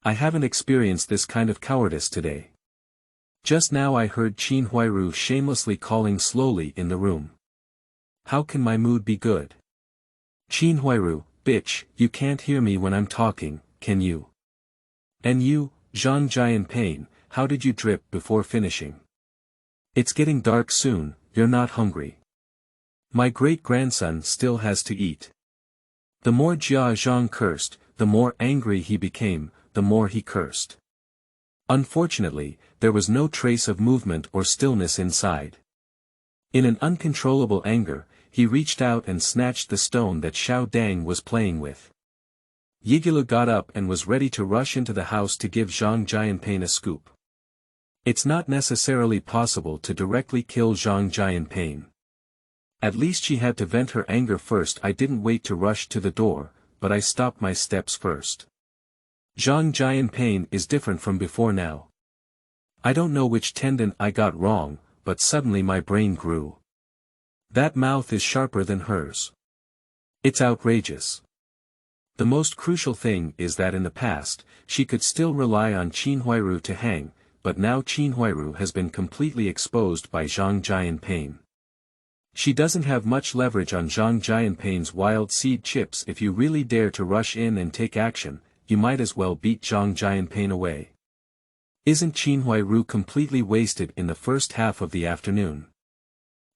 I haven't experienced this kind of cowardice today. Just now I heard Qin Huairu shamelessly calling slowly in the room. How can my mood be good? Qin Huairu, bitch, you can't hear me when I'm talking, can you? And you, Zhang Jianping, how did you drip before finishing? It's getting dark soon, you're not hungry. My great-grandson still has to eat. The more Jia Zhang cursed, the more angry he became, the more he cursed. Unfortunately, there was no trace of movement or stillness inside. In an uncontrollable anger, he reached out and snatched the stone that Xiao Dang was playing with. Yigilu got up and was ready to rush into the house to give Zhang Jianping a scoop. It's not necessarily possible to directly kill Zhang Jianping. At least she had to vent her anger first. I didn't wait to rush to the door, but I stopped my steps first. Zhang Jianping is different from before now. I don't know which tendon I got wrong, but suddenly my brain grew. That mouth is sharper than hers. It's outrageous. The most crucial thing is that in the past, she could still rely on Qin Huairu to hang, but now Qin Huairu has been completely exposed by Zhang Jianping. She doesn't have much leverage on Zhang Jianping's wild seed chips. If you really dare to rush in and take action, you might as well beat Zhang Jianping away. Isn't Qin Huairu completely wasted in the first half of the afternoon?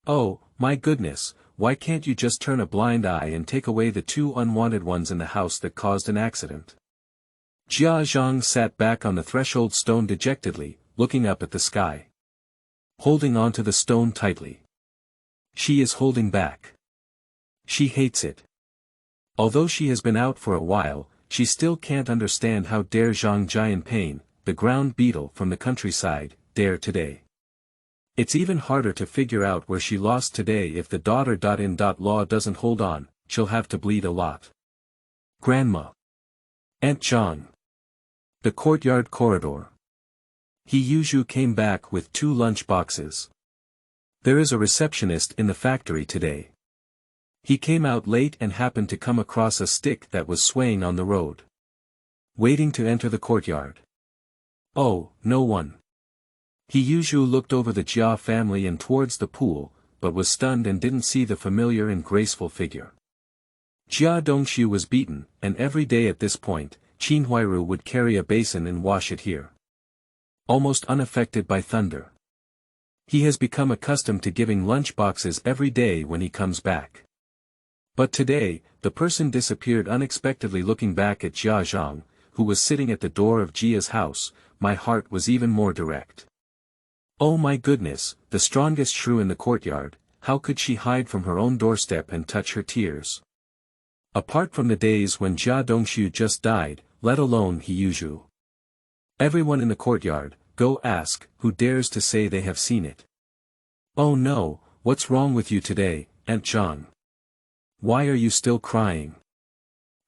Oh, my goodness, why can't you just turn a blind eye and take away the 2 unwanted ones in the house that caused an accident? Jia Zhang sat back on the threshold stone dejectedly, looking up at the sky. Holding onto the stone tightly. She is holding back. She hates it. Although she has been out for a while, she still can't understand how dare Zhang Jianping, the ground beetle from the countryside, there today. It's even harder to figure out where she lost today if the daughter.in.law doesn't hold on, she'll have to bleed a lot. Grandma. Aunt Zhang. The courtyard corridor. Yizhu came back with 2 lunch boxes. There is a receptionist in the factory today. He came out late and happened to come across a stick that was swaying on the road. Waiting to enter the courtyard. Oh, no one. Yizhu looked over the Jia family and towards the pool, but was stunned and didn't see the familiar and graceful figure. Jia Zhang was beaten, and every day at this point, Qin Huairu would carry a basin and wash it here. Almost unaffected by thunder. He has become accustomed to giving lunch boxes every day when he comes back. But today, the person disappeared unexpectedly. Looking back at Jia Zhang, who was sitting at the door of Jia's house, my heart was even more direct. Oh my goodness, the strongest shrew in the courtyard, how could she hide from her own doorstep and touch her tears? Apart from the days when Jia Zhang just died, let alone Yizhu. Everyone in the courtyard, go ask, who dares to say they have seen it? Oh no, what's wrong with you today, Aunt Zhang? Why are you still crying?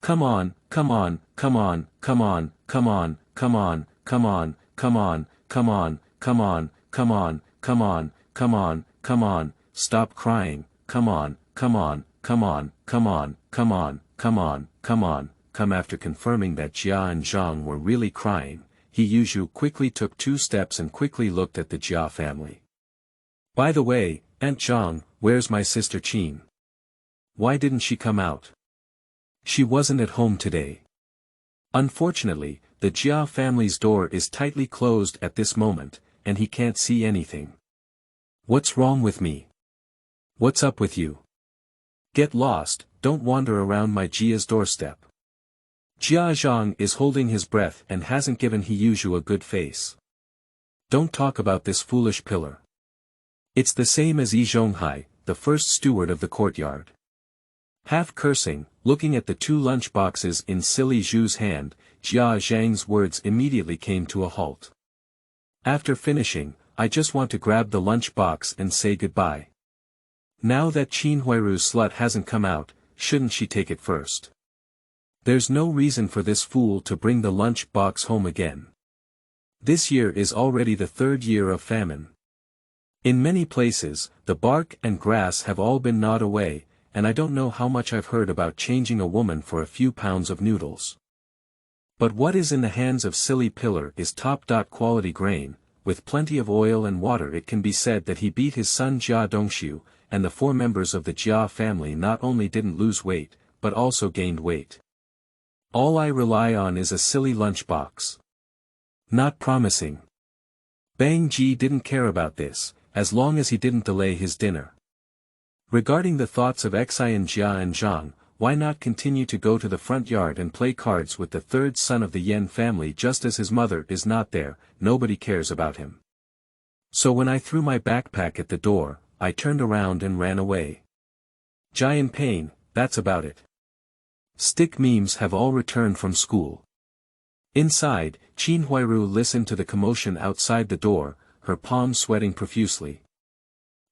Come on, come on, come on, come on, come on, come on, come on, come on, come on, come on, come on, come on, come on, come on, stop crying, come on, come on, come on, come on, come on, come on, come on, come. After confirming that Jia and Zhang were really crying, Yizhu quickly took 2 steps and quickly looked at the Jia family. By the way, Aunt Zhang, where's my sister Qin? Why didn't she come out? She wasn't at home today. Unfortunately, the Jia family's door is tightly closed at this moment, and he can't see anything. What's wrong with me? What's up with you? Get lost, don't wander around my Jia's doorstep. Jia Zhang is holding his breath and hasn't given Yizhu a good face. Don't talk about this foolish pillar. It's the same as Yi Zhonghai, the first steward of the courtyard. Half cursing, looking at the 2 lunch boxes in silly Zhu's hand, Jia Zhang's words immediately came to a halt. After finishing, I just want to grab the lunch box and say goodbye. Now that Qin Huairu's slut hasn't come out, shouldn't she take it first? There's no reason for this fool to bring the lunch box home again. This year is already the 3rd year of famine. In many places, the bark and grass have all been gnawed away, and I don't know how much I've heard about changing a woman for a few pounds of noodles. But what is in the hands of silly pillar is top-quality grain, with plenty of oil and water. It can be said that he beat his son Jia Zhang, and the 4 members of the Jia family not only didn't lose weight, but also gained weight. All I rely on is a silly lunchbox. Not promising. Bang Ji didn't care about this, as long as he didn't delay his dinner. Regarding the thoughts of Xian Jia and Zhang, why not continue to go to the front yard and play cards with the 3rd son of the Yan family? Just as his mother is not there, nobody cares about him. So when I threw my backpack at the door, I turned around and ran away. Jianping, that's about it. Stick memes have all returned from school. Inside, Qin Huairu listened to the commotion outside the door, her palms sweating profusely.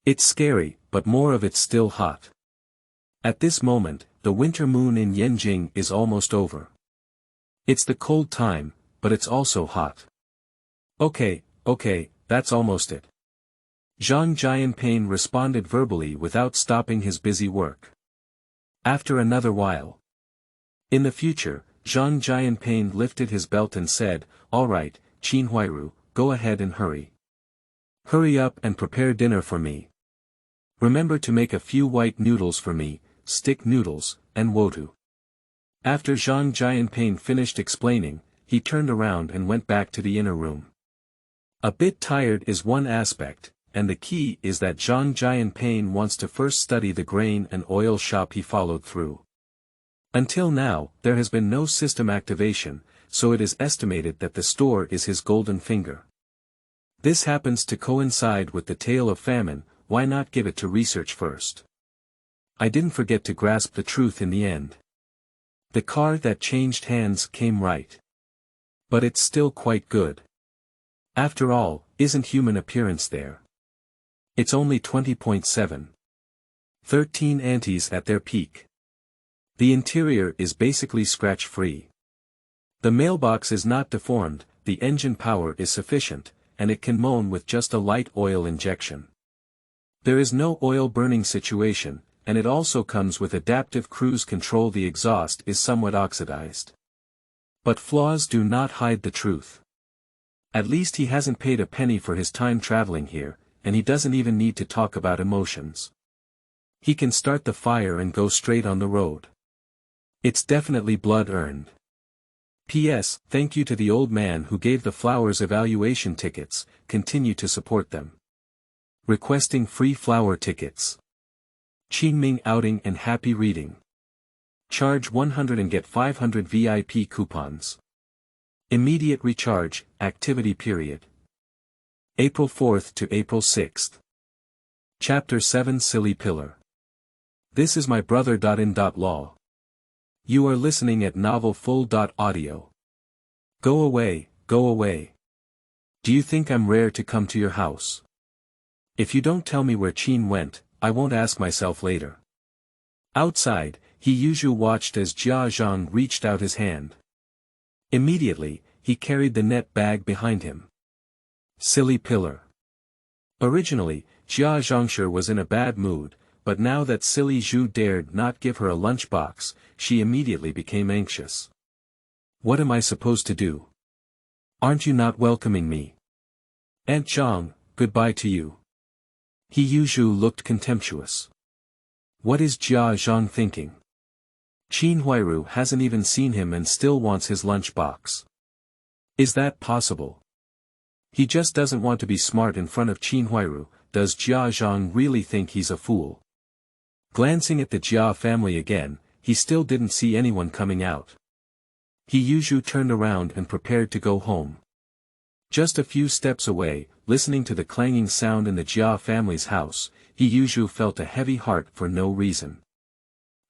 It's scary, but more of it's still hot. At this moment, the winter moon in Yanjing is almost over. It's the cold time, but it's also hot. Okay, that's almost it. Zhang Jianping responded verbally without stopping his busy work. After another while. In the future, Zhang Jianping lifted his belt and said, "All right, Qin Huairu, go ahead and hurry. Hurry up and prepare dinner for me. Remember to make a few white noodles for me, stick noodles, and wotu." After Zhang Jianping finished explaining, he turned around and went back to the inner room. A bit tired is one aspect, and the key is that Zhang Jianping wants to first study the grain and oil shop he followed through. Until now, there has been no system activation, so it is estimated that the store is his golden finger. This happens to coincide with the tale of famine, why not give it to research first? I didn't forget to grasp the truth in the end. The car that changed hands came right. But it's still quite good. After all, isn't human appearance there? It's only 20.7. 13 aunties at their peak. The interior is basically scratch-free. The mailbox is not deformed, the engine power is sufficient, and it can moan with just a light oil injection. There is no oil burning situation, and it also comes with adaptive cruise control. The exhaust is somewhat oxidized. But flaws do not hide the truth. At least he hasn't paid a penny for his time traveling here, and he doesn't even need to talk about emotions. He can start the fire and go straight on the road. It's definitely blood-earned. P.S. Thank you to the old man who gave the flowers evaluation tickets, continue to support them. Requesting free flower tickets. Qingming outing and happy reading. Charge 100 and get 500 VIP coupons. Immediate recharge, activity period. April 4th to April 6th. Chapter 7 Silly Pillar. This is my brother. In law. You are listening at novel full.audio. Go away, go away. Do you think I'm rare to come to your house? If you don't tell me where Qin went, I won't ask myself later. Outside, Yi Zhonghai watched as Jia Zhang reached out his hand. Immediately, he carried the net bag behind him. Silly pillar. Originally, Jia Zhang was in a bad mood, but now that Silly Zhu dared not give her a lunchbox, she immediately became anxious. What am I supposed to do? Aren't you not welcoming me? Aunt Zhang, goodbye to you. Yi Zhonghai looked contemptuous. What is Jia Zhang thinking? Qin Huairu hasn't even seen him and still wants his lunchbox. Is that possible? He just doesn't want to be smart in front of Qin Huairu. Does Jia Zhang really think he's a fool? Glancing at the Jia family again, he still didn't see anyone coming out. Yi Zhonghai turned around and prepared to go home. Just a few steps away, listening to the clanging sound in the Jia family's house, Yi Zhonghai felt a heavy heart for no reason.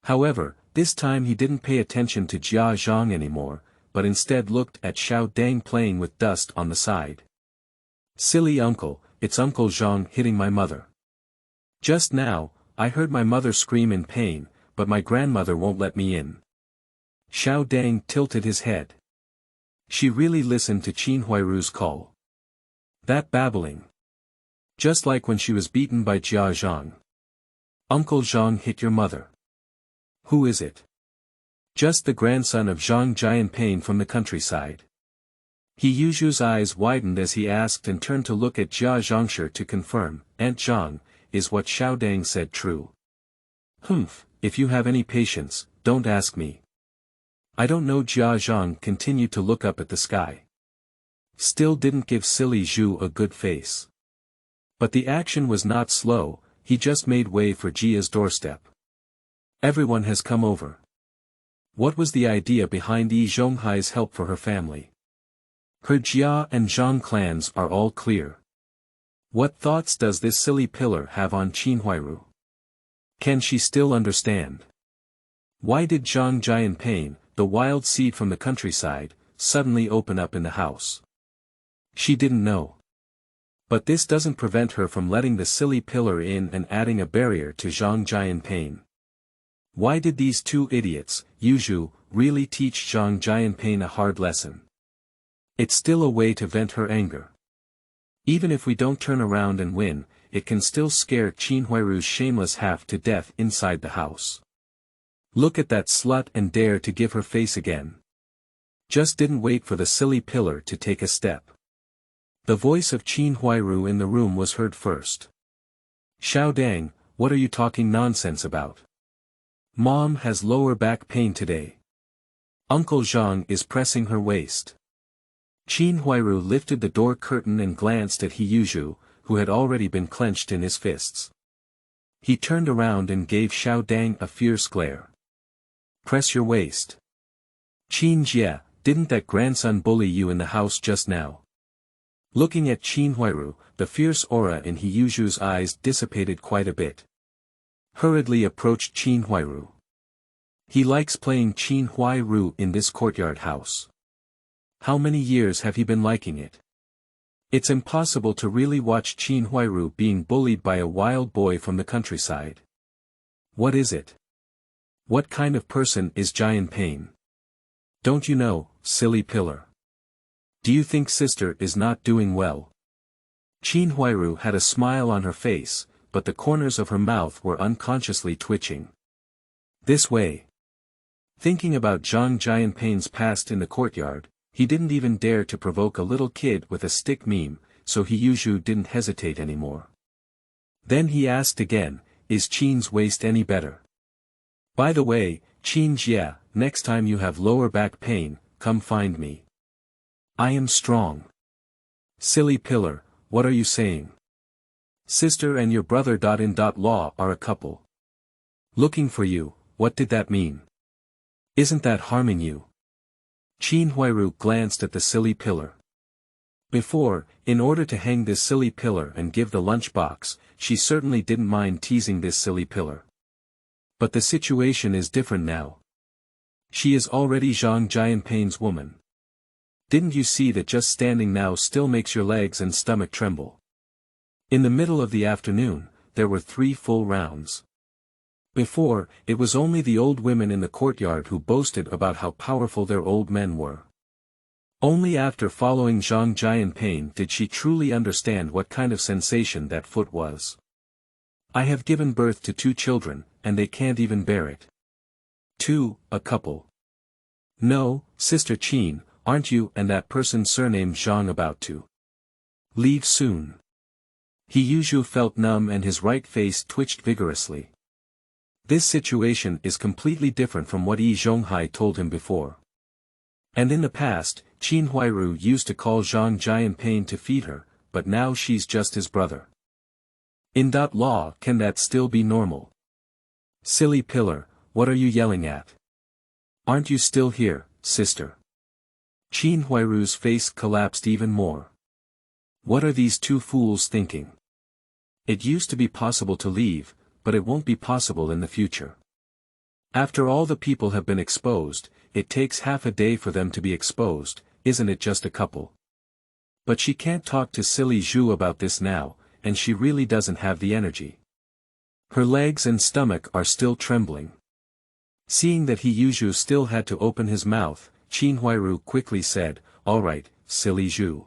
However, this time he didn't pay attention to Jia Zhang anymore, but instead looked at Xiaodang playing with dust on the side. Silly uncle, it's Uncle Zhang hitting my mother. Just now, I heard my mother scream in pain, but my grandmother won't let me in. Xiaodang tilted his head. She really listened to Qin Huairu's call. That babbling. Just like when she was beaten by Jia Zhang. Uncle Zhang hit your mother. Who is it? Just the grandson of Zhang Jianping from the countryside. Yi Zhonghai's eyes widened as he asked and turned to look at Jia Zhang to confirm. Aunt Zhang, is what Xiaodang said true? Humph, if you have any patience, don't ask me. I don't know. Jia Zhang continued to look up at the sky. Still didn't give Silly Zhu a good face. But the action was not slow, he just made way for Jia's doorstep. Everyone has come over. What was the idea behind Yi Zhonghai's help for her family? Her Jia and Zhang clans are all clear. What thoughts does this silly pillar have on Qin Huairu? Can she still understand? Why did Zhang Jianping, the wild seed from the countryside, suddenly open up in the house? She didn't know. But this doesn't prevent her from letting the silly pillar in and adding a barrier to Zhang Jianping. Why did these two idiots, Yi Zhonghai, really teach Zhang Jianping a hard lesson? It's still a way to vent her anger. Even if we don't turn around and win, it can still scare Qin Huairu's shameless half to death inside the house. Look at that slut and dare to give her face again. Just didn't wait for the silly pillar to take a step. The voice of Qin Huairu in the room was heard first. Xiaodang, what are you talking nonsense about? Mom has lower back pain today. Uncle Zhang is pressing her waist. Qin Huairu lifted the door curtain and glanced at Yi Zhonghai, who had already been clenched in his fists. He turned around and gave Xiaodang a fierce glare. Press your waist. Qin Jia, didn't that grandson bully you in the house just now? Looking at Qin Huairu, the fierce aura in Yi Zhonghai's eyes dissipated quite a bit. Hurriedly approached Qin Huairu. He likes playing Qin Huairu in this courtyard house. How many years have he been liking it? It's impossible to really watch Qin Huairu being bullied by a wild boy from the countryside. What is it? What kind of person is Jianping? Don't you know, silly pillar? Do you think sister is not doing well? Qin Huairu had a smile on her face, but the corners of her mouth were unconsciously twitching. This way. Thinking about Zhang Jianping's past in the courtyard, he didn't even dare to provoke a little kid with a stick meme, so Hiyuzhu didn't hesitate anymore. Then he asked again, is Qin's waist any better? By the way, Qin Jia, next time you have lower back pain, come find me. I am strong. Silly pillar, what are you saying? Sister and your brother in law are a couple. Looking for you, what did that mean? Isn't that harming you? Qin Huairu glanced at the silly pillar. Before, in order to hang this silly pillar and give the lunchbox, she certainly didn't mind teasing this silly pillar. But the situation is different now. She is already Zhang Jianping's woman. Didn't you see that just standing now still makes your legs and stomach tremble? In the middle of the afternoon, there were 3 full rounds. Before, it was only the old women in the courtyard who boasted about how powerful their old men were. Only after following Zhang Jianping did she truly understand what kind of sensation that foot was. I have given birth to 2 children, and they can't even bear it. 2, a couple. No, Sister Qin, aren't you and that person surnamed Zhang about to leave soon? Hiyuzhu felt numb and his right face twitched vigorously. This situation is completely different from what Yi Zhonghai told him before. And in the past, Qin Huairu used to call Zhang Jianping to feed her, but now she's just his brother. In law, can that still be normal? Silly pillar, what are you yelling at? Aren't you still here, sister? Qin Huairu's face collapsed even more. What are these 2 fools thinking? It used to be possible to leave, but it won't be possible in the future. After all the people have been exposed, it takes half a day for them to be exposed, isn't it just a couple? But she can't talk to silly Zhu about this now, and she really doesn't have the energy. Her legs and stomach are still trembling. Seeing that Hiyuzhu still had to open his mouth, Qin Huairu quickly said, all right, silly Zhu.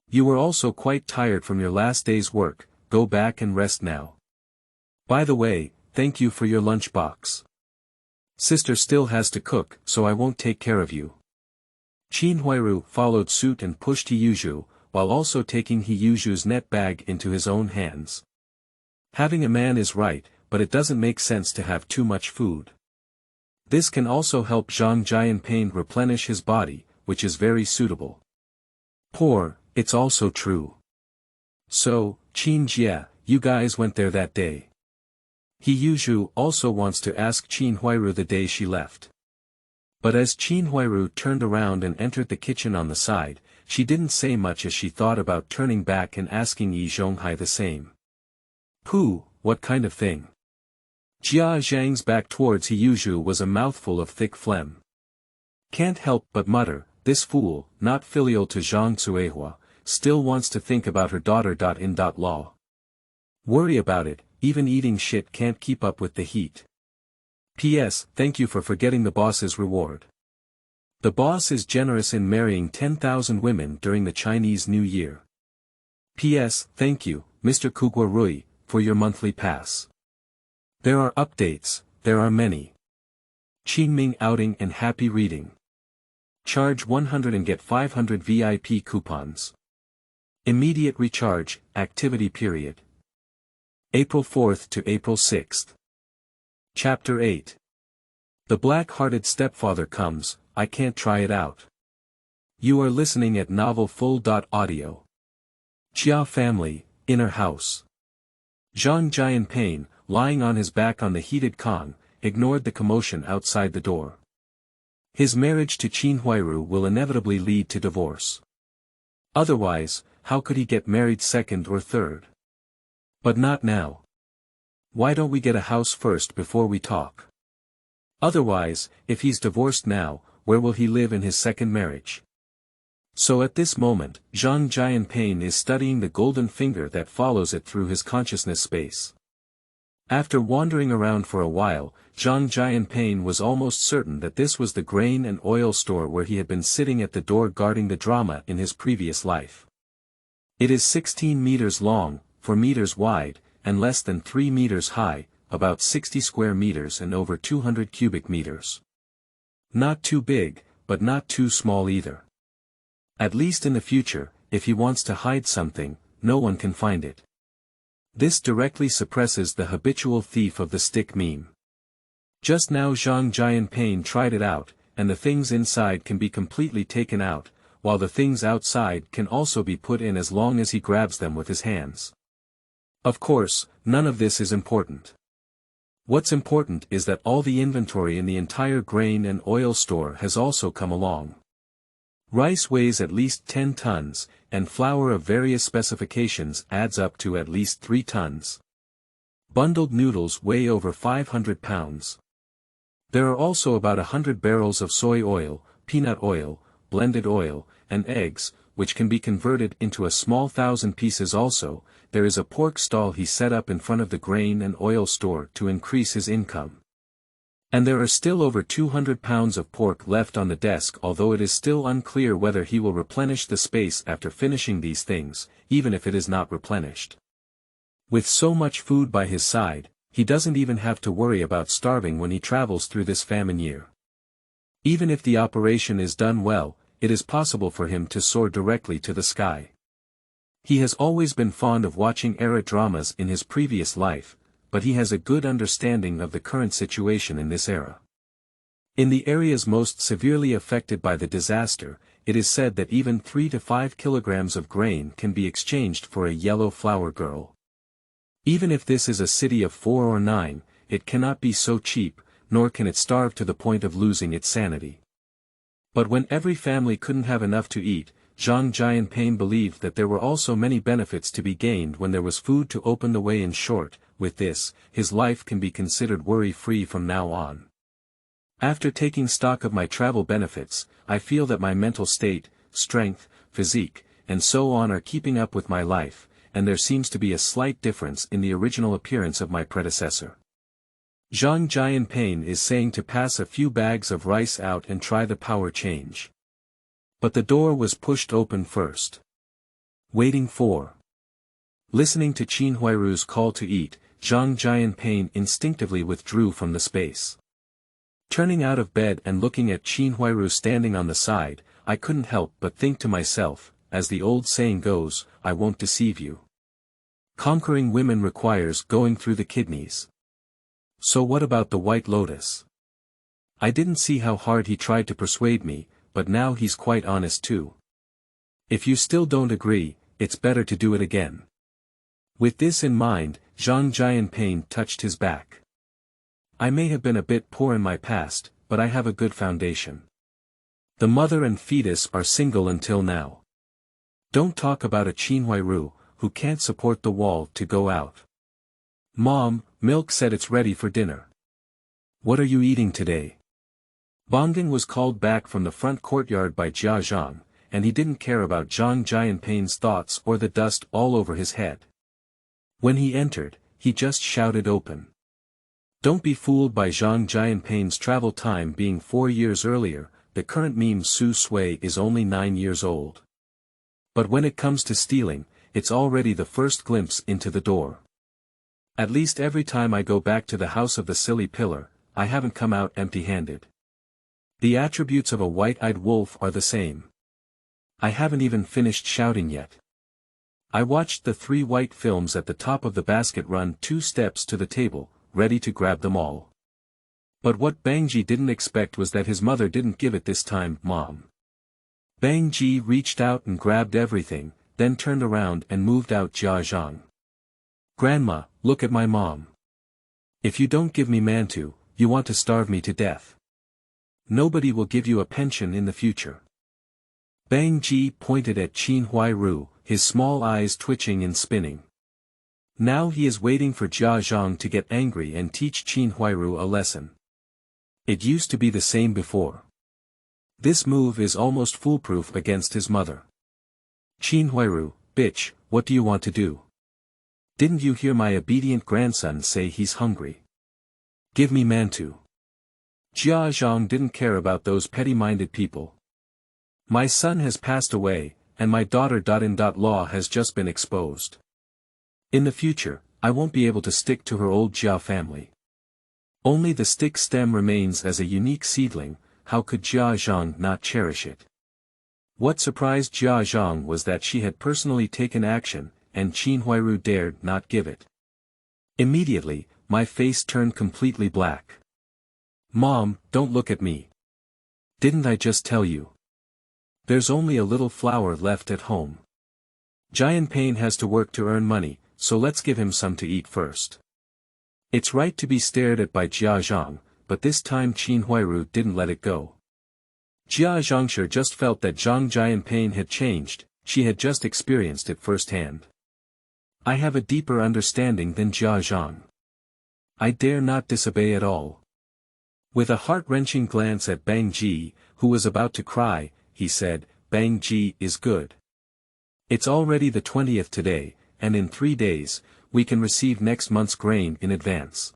You were also quite tired from your last day's work, go back and rest now. By the way, thank you for your lunchbox. Sister still has to cook, so I won't take care of you. Qin Huairu followed suit and pushed Hiyuzhu, while also taking Hiyuzhu's net bag into his own hands. Having a man is right, but it doesn't make sense to have too much food. This can also help Zhang Jianping replenish his body, which is very suitable. Poor, it's also true. So, Qin Jia, you guys went there that day. Hiyuzhu also wants to ask Qin Huairu the day she left. But as Qin Huairu turned around and entered the kitchen on the side, she didn't say much as she thought about turning back and asking Yi Zhonghai the same. Pooh, what kind of thing? Jia Zhang's back towards Hiyuzhu was a mouthful of thick phlegm. Can't help but mutter, this fool, not filial to Zhang Zuehua, still wants to think about her daughter. In law. Worry about it, even eating shit can't keep up with the heat. P.S. Thank you for forgetting the boss's reward. The boss is generous in marrying 10,000 women during the Chinese New Year. P.S. Thank you, Mr. Kuguarui, for your monthly pass. There are updates, there are many. Qingming outing and happy reading. Charge 100 and get 500 VIP coupons. Immediate recharge, activity period. April 4th to April 6th. Chapter 8. The black-hearted stepfather comes, I can't try it out. You are listening at Novel Full.audio. Jia family, inner house. Zhang Jianping, lying on his back on the heated Kong, ignored the commotion outside the door. His marriage to Qin Huairu will inevitably lead to divorce. Otherwise, how could he get married second or third? But not now. Why don't we get a house first before we talk? Otherwise, if he's divorced now, where will he live in his second marriage? So at this moment, Zhang Jianping is studying the golden finger that follows it through his consciousness space. After wandering around for a while, Zhang Jianping was almost certain that this was the grain and oil store where he had been sitting at the door guarding the drama in his previous life. It is 16 meters long, 4 meters wide, and less than 3 meters high, about 60 square meters and over 200 cubic meters. Not too big, but not too small either. At least in the future, if he wants to hide something, no one can find it. This directly suppresses the habitual thief of the stick meme. Just now Zhang Jianping tried it out, and the things inside can be completely taken out, while the things outside can also be put in as long as he grabs them with his hands. Of course, none of this is important. What's important is that all the inventory in the entire grain and oil store has also come along. Rice weighs at least 10 tons, and flour of various specifications adds up to at least 3 tons. Bundled noodles weigh over 500 pounds. There are also about 100 barrels of soy oil, peanut oil, blended oil, and eggs, which can be converted into a small 1,000 pieces also. There is a pork stall he set up in front of the grain and oil store to increase his income. And there are still over 200 pounds of pork left on the desk, although it is still unclear whether he will replenish the space after finishing these things, even if it is not replenished. With so much food by his side, he doesn't even have to worry about starving when he travels through this famine year. Even if the operation is done well, it is possible for him to soar directly to the sky. He has always been fond of watching era dramas in his previous life, but he has a good understanding of the current situation in this era. In the areas most severely affected by the disaster, it is said that even 3 to 5 kilograms of grain can be exchanged for a yellow flower girl. Even if this is a city of 4 or 9, it cannot be so cheap, nor can it starve to the point of losing its sanity. But when every family couldn't have enough to eat, Zhang Jianping believed that there were also many benefits to be gained when there was food to open the way. In short, with this, his life can be considered worry-free from now on. After taking stock of my travel benefits, I feel that my mental state, strength, physique, and so on are keeping up with my life, and there seems to be a slight difference in the original appearance of my predecessor. Zhang Jianping is saying to pass a few bags of rice out and try the power change. But the door was pushed open first. Waiting for. Listening to Qin Huairu's call to eat, Zhang Jianping instinctively withdrew from the space. Turning out of bed and looking at Qin Huairu standing on the side, I couldn't help but think to myself, as the old saying goes, I won't deceive you. Conquering women requires going through the kidneys. So what about the White Lotus? I didn't see how hard he tried to persuade me, but now he's quite honest too. If you still don't agree, it's better to do it again. With this in mind, Zhang Jianping touched his back. I may have been a bit poor in my past, but I have a good foundation. The mother and fetus are single until now. Don't talk about a Qin Huairu, who can't support the wall to go out. Mom, milk said it's ready for dinner. What are you eating today? Bongan was called back from the front courtyard by Jia Zhang, and he didn't care about Zhang Jianping's thoughts or the dust all over his head. When he entered, he just shouted open. Don't be fooled by Zhang Jianping's travel time being 4 years earlier. The current meme Su Sui is only 9 years old. But when it comes to stealing, it's already the first glimpse into the door. At least every time I go back to the house of the silly pillar, I haven't come out empty-handed. The attributes of a white-eyed wolf are the same. I haven't even finished shouting yet. I watched the 3 white films at the top of the basket run 2 steps to the table, ready to grab them all. But what Bang Ji didn't expect was that his mother didn't give it this time. Mom. Bang Ji reached out and grabbed everything, then turned around and moved out Jia Zhang. Grandma, look at my mom. If you don't give me mantu, you want to starve me to death. Nobody will give you a pension in the future. Bang Ji pointed at Qin Huairu, his small eyes twitching and spinning. Now he is waiting for Jia Zhang to get angry and teach Qin Huairu a lesson. It used to be the same before. This move is almost foolproof against his mother. Qin Huairu, bitch, what do you want to do? Didn't you hear my obedient grandson say he's hungry? Give me mantu. Jia Zhang didn't care about those petty-minded people. My son has passed away, and my daughter.in.law has just been exposed. In the future, I won't be able to stick to her old Jia family. Only the stick stem remains as a unique seedling. How could Jia Zhang not cherish it? What surprised Jia Zhang was that she had personally taken action, and Qin Huairu dared not give it. Immediately, my face turned completely black. Mom, don't look at me. Didn't I just tell you? There's only a little flour left at home. Jianping has to work to earn money, so let's give him some to eat first. It's right to be stared at by Jia Zhang, but this time Qin Huairu didn't let it go. Jia Zhang just felt that Zhang Jianping had changed, she had just experienced it firsthand. I have a deeper understanding than Jia Zhang. I dare not disobey at all. With a heart-wrenching glance at Bang Ji, who was about to cry, he said, Bang Ji is good. It's already the 20th today, and in 3 days, we can receive next month's grain in advance.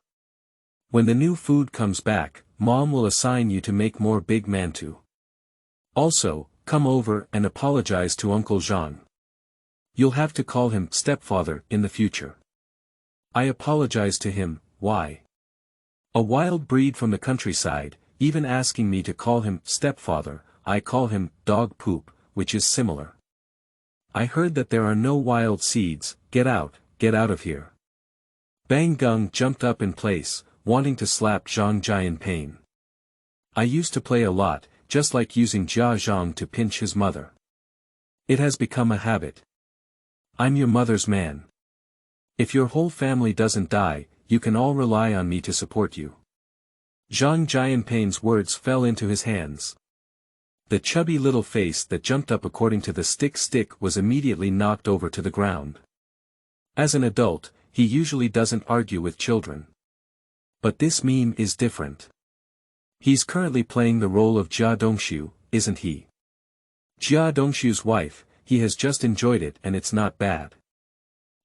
When the new food comes back, Mom will assign you to make more big mantu. Also, come over and apologize to Uncle Zhang. You'll have to call him stepfather in the future. I apologize to him, why? A wild breed from the countryside, even asking me to call him stepfather, I call him dog poop, which is similar. I heard that there are no wild seeds, get out of here. Bang Gung jumped up in place, wanting to slap Zhang Jianping. I used to play a lot, just like using Jia Zhang to pinch his mother. It has become a habit. I'm your mother's man. If your whole family doesn't die, you can all rely on me to support you. Zhang Jianping's words fell into his hands. The chubby little face that jumped up according to the stick was immediately knocked over to the ground. As an adult, he usually doesn't argue with children. But this meme is different. He's currently playing the role of Jia Dongshu, isn't he? Jia Dongshu's wife, he has just enjoyed it and it's not bad.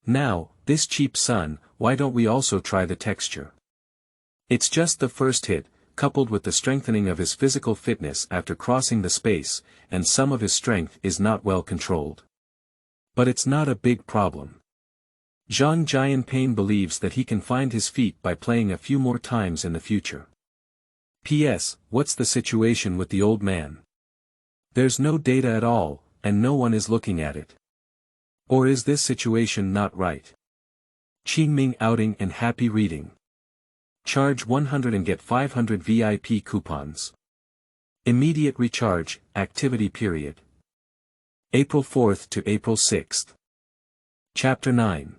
Now, this cheap son, why don't we also try the texture? It's just the first hit, coupled with the strengthening of his physical fitness after crossing the space, and some of his strength is not well controlled. But it's not a big problem. Zhang Jianping believes that he can find his feet by playing a few more times in the future. P.S. What's the situation with the old man? There's no data at all, and no one is looking at it. Or is this situation not right? Qingming outing and happy reading. Charge 100 and get 500 VIP coupons. Immediate recharge, activity period. April 4th to April 6th. Chapter 9.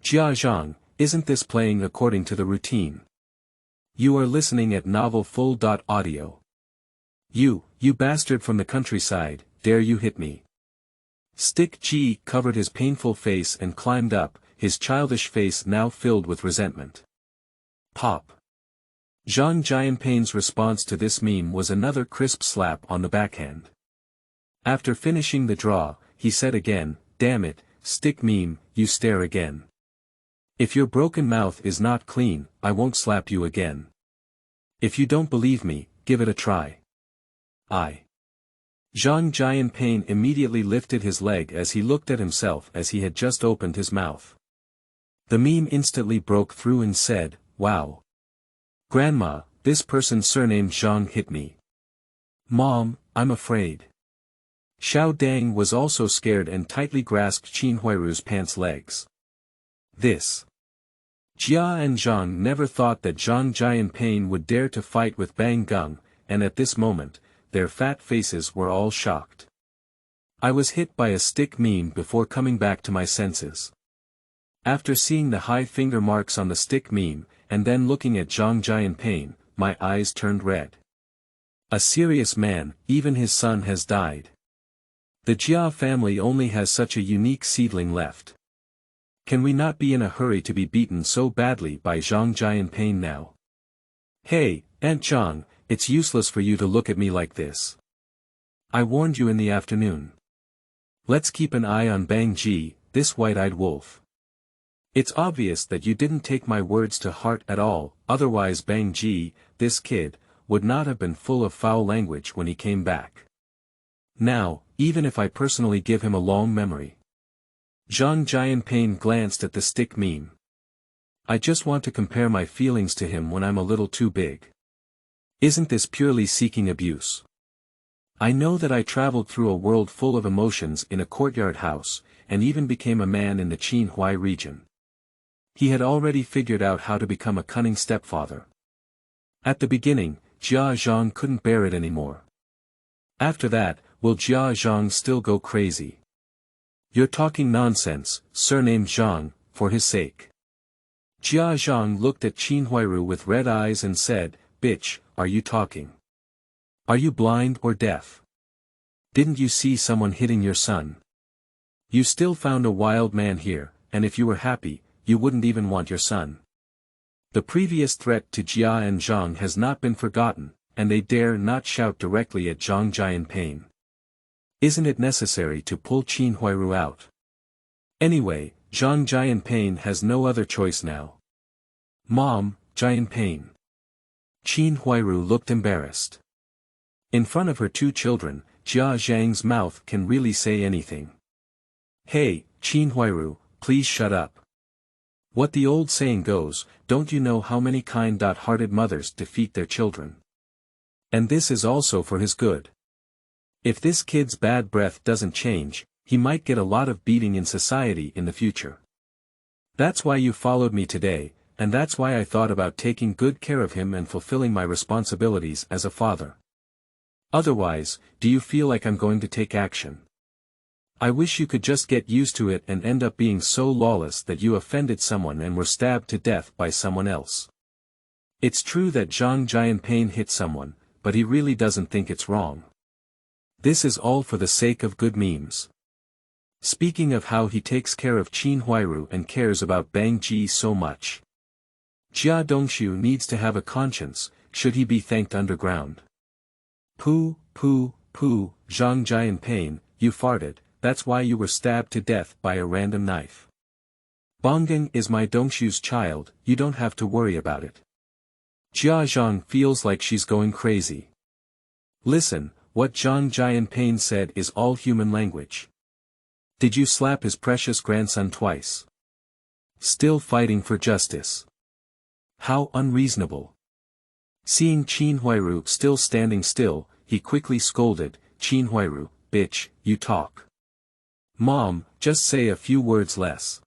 Jia Zhang, isn't this playing according to the routine? You are listening at novel full.audio. You bastard from the countryside, dare you hit me? Stick Ji covered his painful face and climbed up, his childish face now filled with resentment. Pop. Zhang Jianping's response to this meme was another crisp slap on the backhand. After finishing the draw, he said again, damn it, stick meme, you stare again. If your broken mouth is not clean, I won't slap you again. If you don't believe me, give it a try. Zhang Jianping immediately lifted his leg as he looked at himself as he had just opened his mouth. The meme instantly broke through and said, wow. Grandma, this person's surname Zhang hit me. Mom, I'm afraid. Xiao Dang was also scared and tightly grasped Qin Huairu's pants legs. This. Jia and Zhang never thought that Zhang Jianping would dare to fight with Bang Gung, and at this moment, their fat faces were all shocked. I was hit by a stick meme before coming back to my senses. After seeing the high finger marks on the stick meme, and then looking at Zhang Jianping, my eyes turned red. A serious man, even his son has died. The Jia family only has such a unique seedling left. Can we not be in a hurry to be beaten so badly by Zhang Jianping now? Hey, Aunt Zhang, it's useless for you to look at me like this. I warned you in the afternoon. Let's keep an eye on Bang Ji, this white-eyed wolf. It's obvious that you didn't take my words to heart at all, otherwise Bang Ji, this kid, would not have been full of foul language when he came back. Now, even if I personally give him a long memory. Zhang Jianping glanced at the stick meme. I just want to compare my feelings to him when I'm a little too big. Isn't this purely seeking abuse? I know that I traveled through a world full of emotions in a courtyard house, and even became a man in the Qin Huairu region. He had already figured out how to become a cunning stepfather. At the beginning, Jia Zhang couldn't bear it anymore. After that, will Jia Zhang still go crazy? You're talking nonsense, surnamed Zhang, for his sake. Jia Zhang looked at Qin Huairu with red eyes and said, "Bitch, are you talking? Are you blind or deaf? Didn't you see someone hitting your son? You still found a wild man here, and if you were happy, you wouldn't even want your son." The previous threat to Jia and Zhang has not been forgotten, and they dare not shout directly at Zhang Jianping. Isn't it necessary to pull Qin Huairu out? Anyway, Zhang Jianping has no other choice now. Mom, Jianping. Qin Huairu looked embarrassed. In front of her two children, Jia Zhang's mouth can really say anything. Hey, Qin Huairu, please shut up. What the old saying goes, don't you know how many kind-hearted mothers defeat their children? And this is also for his good. If this kid's bad breath doesn't change, he might get a lot of beating in society in the future. That's why you followed me today, and that's why I thought about taking good care of him and fulfilling my responsibilities as a father. Otherwise, do you feel like I'm going to take action? I wish you could just get used to it and end up being so lawless that you offended someone and were stabbed to death by someone else. It's true that Zhang Jianping hit someone, but he really doesn't think it's wrong. This is all for the sake of good memes. Speaking of how he takes care of Qin Huairu and cares about Bang Ji so much. Jia Dongshu needs to have a conscience, should he be thanked underground. Pooh, Zhang Jianping, you farted, that's why you were stabbed to death by a random knife. Bonggeng is my Dongshu's child, you don't have to worry about it. Jia Zhang feels like she's going crazy. Listen, what Zhang Jianping said is all human language. Did you slap his precious grandson twice? Still fighting for justice. How unreasonable. Seeing Qin Huairu still standing still, he quickly scolded, Qin Huairu, bitch, you talk. Mom, just say a few words less.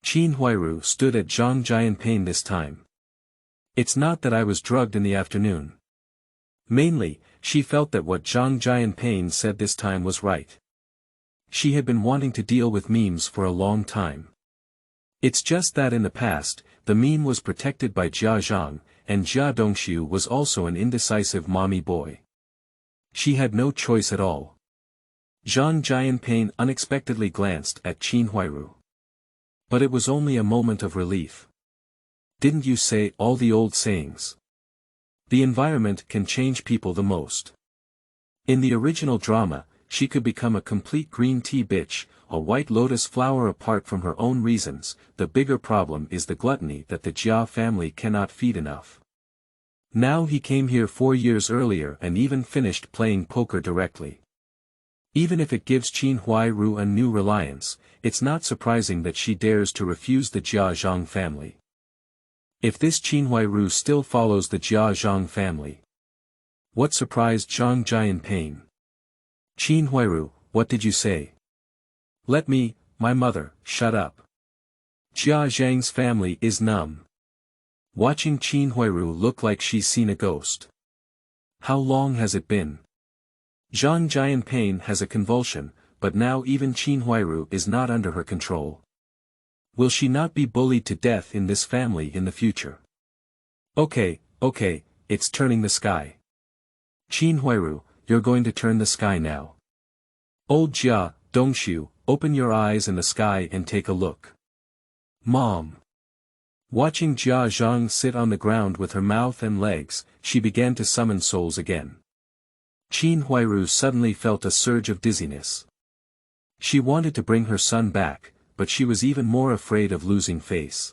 Qin Huairu stood at Zhang Jianping this time. It's not that I was drugged in the afternoon. Mainly, she felt that what Zhang Jianping said this time was right. She had been wanting to deal with memes for a long time. It's just that in the past, the meme was protected by Jia Zhang, and Jia Dongshu was also an indecisive mommy boy. She had no choice at all. Zhang Jianping unexpectedly glanced at Qin Huairu. But it was only a moment of relief. Didn't you say all the old sayings? The environment can change people the most. In the original drama, she could become a complete green tea bitch, a white lotus flower apart from her own reasons. The bigger problem is the gluttony that the Jia family cannot feed enough. Now he came here 4 years earlier and even finished playing poker directly. Even if it gives Qin Huairu a new reliance, it's not surprising that she dares to refuse the Jia Zhang family. If this Qin Huairu still follows the Jia Zhang family. What surprised Zhang Jianping? Qin Huairu, what did you say? Let me, my mother, shut up. Jia Zhang's family is numb. Watching Qin Huairu look like she's seen a ghost. How long has it been? Zhang Jianping has a convulsion, but now even Qin Huairu is not under her control. Will she not be bullied to death in this family in the future? Okay, it's turning the sky. Qin Huairu, you're going to turn the sky now. Old Jia, Dongshu, open your eyes in the sky and take a look. Mom. Watching Jia Zhang sit on the ground with her mouth and legs, she began to summon souls again. Qin Huairu suddenly felt a surge of dizziness. She wanted to bring her son back, but she was even more afraid of losing face.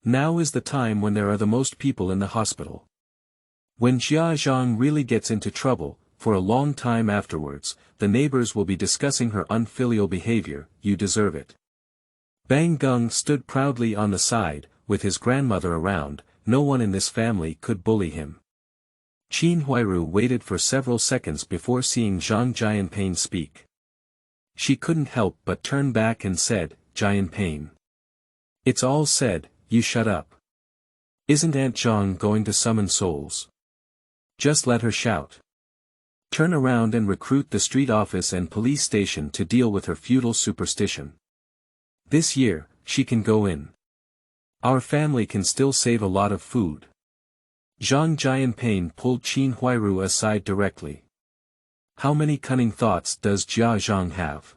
Now is the time when there are the most people in the hospital. When Jia Zhang really gets into trouble, for a long time afterwards, the neighbors will be discussing her unfilial behavior. You deserve it. Bang Gung stood proudly on the side, with his grandmother around. No one in this family could bully him. Qin Huairu waited for several seconds before seeing Zhang Jianping speak. She couldn't help but turn back and said, "Jianping. It's all said, you shut up. Isn't Aunt Zhang going to summon souls? Just let her shout. Turn around and recruit the street office and police station to deal with her feudal superstition. This year, she can go in. Our family can still save a lot of food." Zhang Jianping pulled Qin Huairu aside directly. How many cunning thoughts does Jia Zhang have?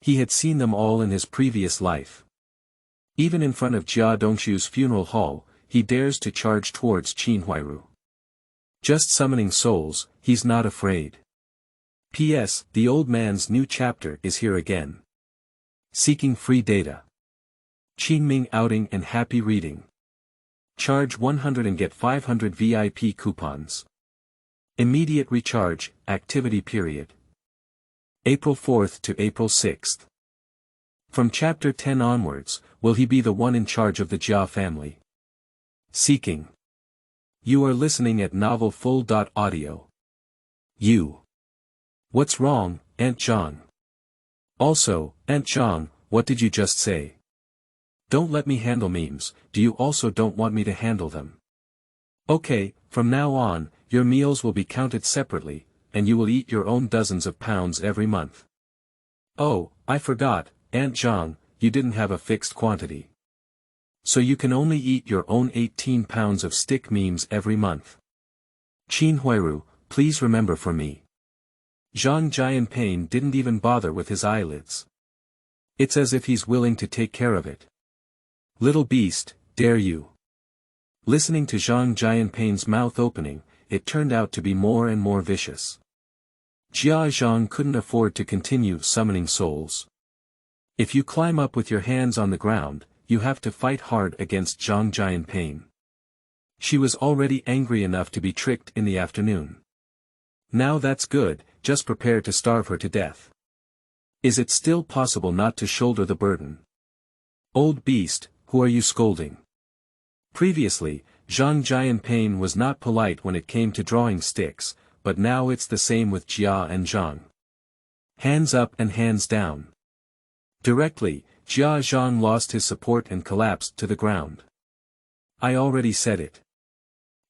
He had seen them all in his previous life. Even in front of Jia Dongshu's funeral hall, he dares to charge towards Qin Huairu. Just summoning souls, he's not afraid. P.S. The old man's new chapter is here again. Seeking free data. Qingming outing and happy reading. Charge 100 and get 500 VIP coupons. Immediate recharge, activity period. April 4th to April 6th. From chapter 10 onwards, will he be the one in charge of the Jia family? Seeking. You are listening at novelfull.audio. You. What's wrong, Aunt Zhang? Also, Aunt Zhang, what did you just say? Don't let me handle memes. Do you also don't want me to handle them? Okay, from now on, your meals will be counted separately, and you will eat your own dozens of pounds every month. Oh, I forgot, Aunt Zhang, you didn't have a fixed quantity. So you can only eat your own 18 pounds of stick memes every month. Qin Huairu, please remember for me. Zhang Jianping didn't even bother with his eyelids. It's as if he's willing to take care of it. Little beast, dare you. Listening to Zhang Jianping's mouth opening, it turned out to be more and more vicious. Jia Zhang couldn't afford to continue summoning souls. If you climb up with your hands on the ground, you have to fight hard against Zhang Jianping. She was already angry enough to be tricked in the afternoon. Now that's good, just prepare to starve her to death. Is it still possible not to shoulder the burden? Old beast, who are you scolding? Previously, Zhang Jianping was not polite when it came to drawing sticks, but now it's the same with Jia and Zhang. Hands up and hands down. Directly, Jia Zhang lost his support and collapsed to the ground. I already said it.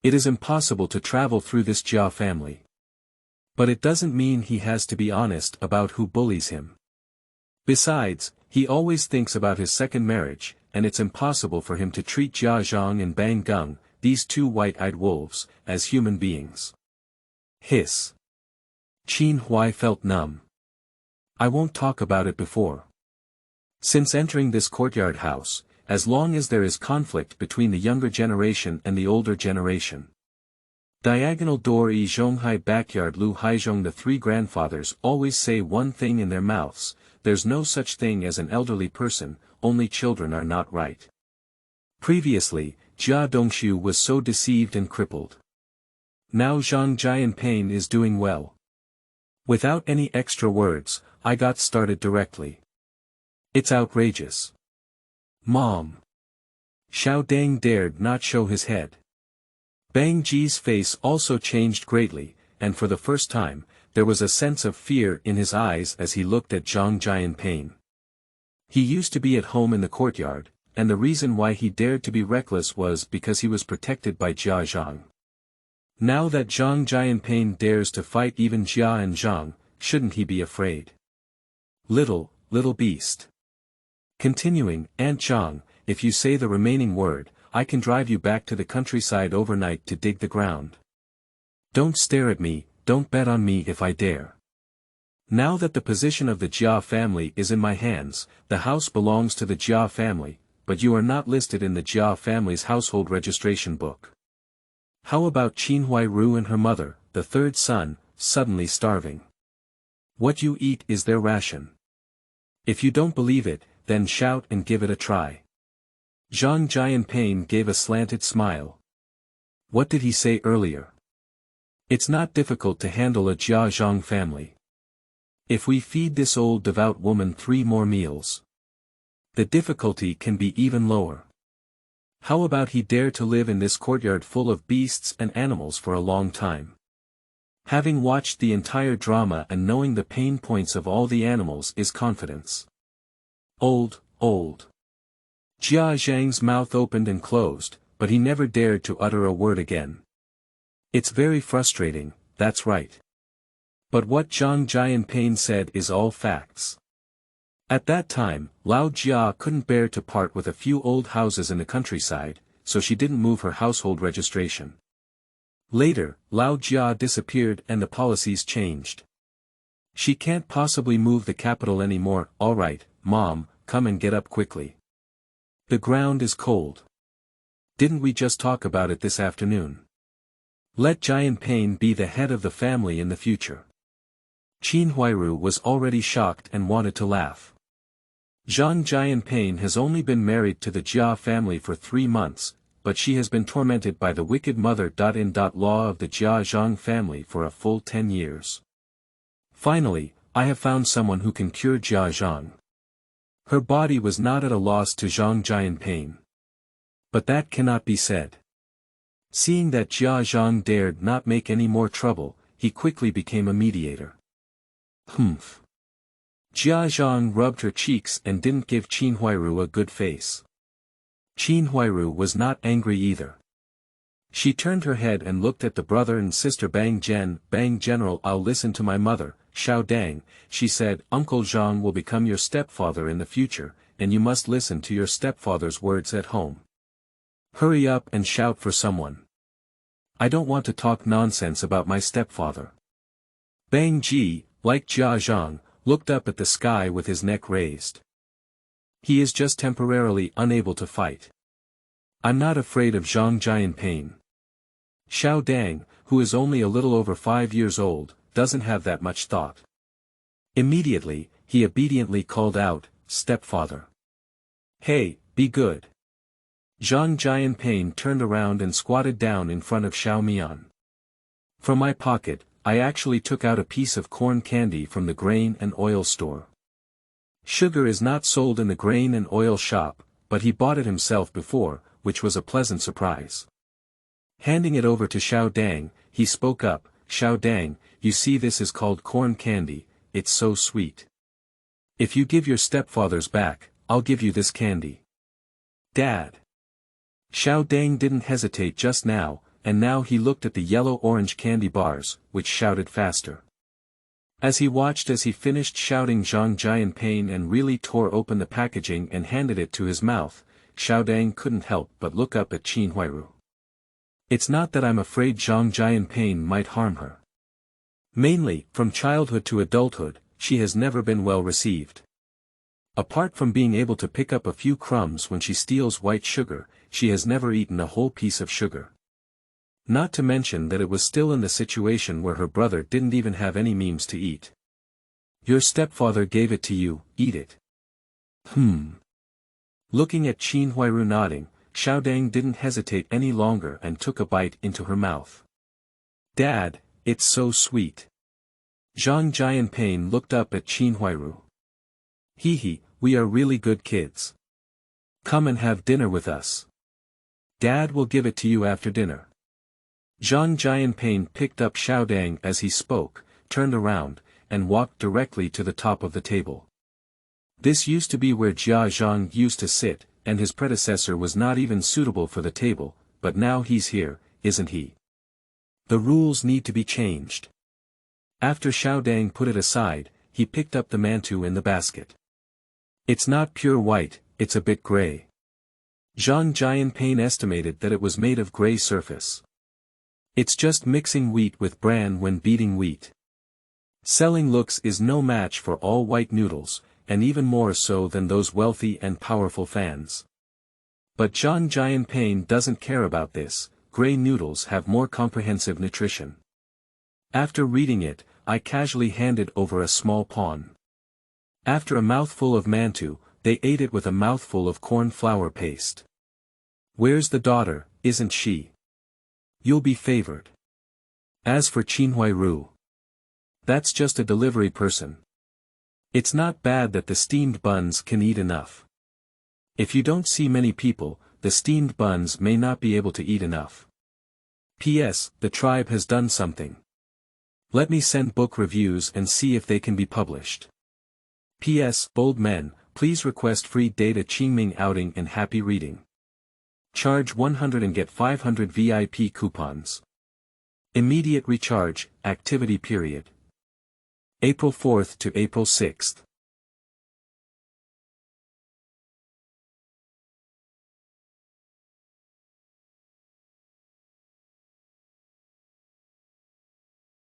It is impossible to travel through this Jia family. But it doesn't mean he has to be honest about who bullies him. Besides, he always thinks about his second marriage, and it's impossible for him to treat Jia Zhang and Bang Gung, these two white-eyed wolves, as human beings. Hiss. Qin Huai felt numb. I won't talk about it before. Since entering this courtyard house, as long as there is conflict between the younger generation and the older generation. Diagonal door Yi Zhonghai backyard Lu Haizhong. The three grandfathers always say one thing in their mouths, there's no such thing as an elderly person, only children are not right. Previously, Jia Dongshu was so deceived and crippled. Now Zhang Jianping is doing well. Without any extra words, I got started directly. It's outrageous. Mom. Xiao Dang dared not show his head. Bang Ji's face also changed greatly, and for the first time, there was a sense of fear in his eyes as he looked at Zhang Jianping. He used to be at home in the courtyard, and the reason why he dared to be reckless was because he was protected by Jia Zhang. Now that Zhang Jianping dares to fight even Jia and Zhang, shouldn't he be afraid? Little beast. Continuing, Aunt Zhang, if you say the remaining word, I can drive you back to the countryside overnight to dig the ground. Don't stare at me, don't bet on me if I dare. Now that the position of the Jia family is in my hands, the house belongs to the Jia family, but you are not listed in the Jia family's household registration book. How about Qin Huairu and her mother, the third son, suddenly starving. What you eat is their ration. If you don't believe it, then shout and give it a try. Zhang Jianping gave a slanted smile. What did he say earlier? It's not difficult to handle a Jia Zhang family. If we feed this old devout woman 3 more meals, the difficulty can be even lower. How about he dare to live in this courtyard full of beasts and animals for a long time? Having watched the entire drama and knowing the pain points of all the animals is confidence. Old. Jia Zhang's mouth opened and closed, but he never dared to utter a word again. It's very frustrating, that's right. But what Zhang Jianping said is all facts. At that time, Lao Jia couldn't bear to part with a few old houses in the countryside, so she didn't move her household registration. Later, Lao Jia disappeared and the policies changed. She can't possibly move the capital anymore. Alright, Mom, come and get up quickly. The ground is cold. Didn't we just talk about it this afternoon? Let Jianping be the head of the family in the future. Qin Huairu was already shocked and wanted to laugh. Zhang Jianping has only been married to the Jia family for 3 months, but she has been tormented by the wicked mother-in-law of the Jia Zhang family for a full 10 years. Finally, I have found someone who can cure Jia Zhang. Her body was not at a loss to Zhang Jianping. But that cannot be said. Seeing that Jia Zhang dared not make any more trouble, he quickly became a mediator. Humph. Jia Zhang rubbed her cheeks and didn't give Qin Huairu a good face. Qin Huairu was not angry either. She turned her head and looked at the brother and sister Bang General. I'll listen to my mother, Xiao Dang, she said. Uncle Zhang will become your stepfather in the future, and you must listen to your stepfather's words at home. Hurry up and shout for someone. I don't want to talk nonsense about my stepfather. Bang Ji, like Jia Zhang, looked up at the sky with his neck raised. He is just temporarily unable to fight. I'm not afraid of Zhang Jianping. Xiao Dang, who is only a little over 5 years old, doesn't have that much thought. Immediately, he obediently called out, Stepfather. Hey, be good. Zhang Jianping turned around and squatted down in front of Xiao Mian. From my pocket, I actually took out a piece of corn candy from the grain and oil store. Sugar is not sold in the grain and oil shop, but he bought it himself before, which was a pleasant surprise. Handing it over to Xiao Dang, he spoke up, Xiao Dang, you see this is called corn candy, it's so sweet. If you give your stepfathers back, I'll give you this candy. Dad. Xiao Dang didn't hesitate just now, and now he looked at the yellow-orange candy bars, which shouted faster. As he watched as he finished shouting Zhang Jianping and really tore open the packaging and handed it to his mouth, Xiao Dang couldn't help but look up at Qin Huairu. It's not that I'm afraid Zhang Jianping might harm her. Mainly, from childhood to adulthood, she has never been well received. Apart from being able to pick up a few crumbs when she steals white sugar, she has never eaten a whole piece of sugar. Not to mention that it was still in the situation where her brother didn't even have any memes to eat. Your stepfather gave it to you, eat it. Looking at Qin Huairu nodding, Xiao Dang didn't hesitate any longer and took a bite into her mouth. Dad, it's so sweet. Zhang Jianping looked up at Qin Huairu. Hee, we are really good kids. Come and have dinner with us. Dad will give it to you after dinner. Zhang Jianping picked up Xiao Dang as he spoke, turned around, and walked directly to the top of the table. This used to be where Jia Zhang used to sit, and his predecessor was not even suitable for the table, but now he's here, isn't he? The rules need to be changed. After Xiao Dang put it aside, he picked up the mantu in the basket. It's not pure white, it's a bit gray. Zhang Jianping estimated that it was made of gray surface. It's just mixing wheat with bran when beating wheat. Selling looks is no match for all white noodles, and even more so than those wealthy and powerful fans. But Zhang Jianping doesn't care about this, gray noodles have more comprehensive nutrition. After reading it, I casually handed over a small pawn. After a mouthful of mantou, they ate it with a mouthful of corn flour paste. Where's the daughter, isn't she? You'll be favored. As for Qin Huairu, that's just a delivery person. It's not bad that the steamed buns can eat enough. If you don't see many people, the steamed buns may not be able to eat enough. P.S. The tribe has done something. Let me send book reviews and see if they can be published. P.S. Bold men, please request free data Qingming outing and happy reading. Charge 100 and get 500 VIP coupons. Immediate recharge, activity period. April 4th to April 6th.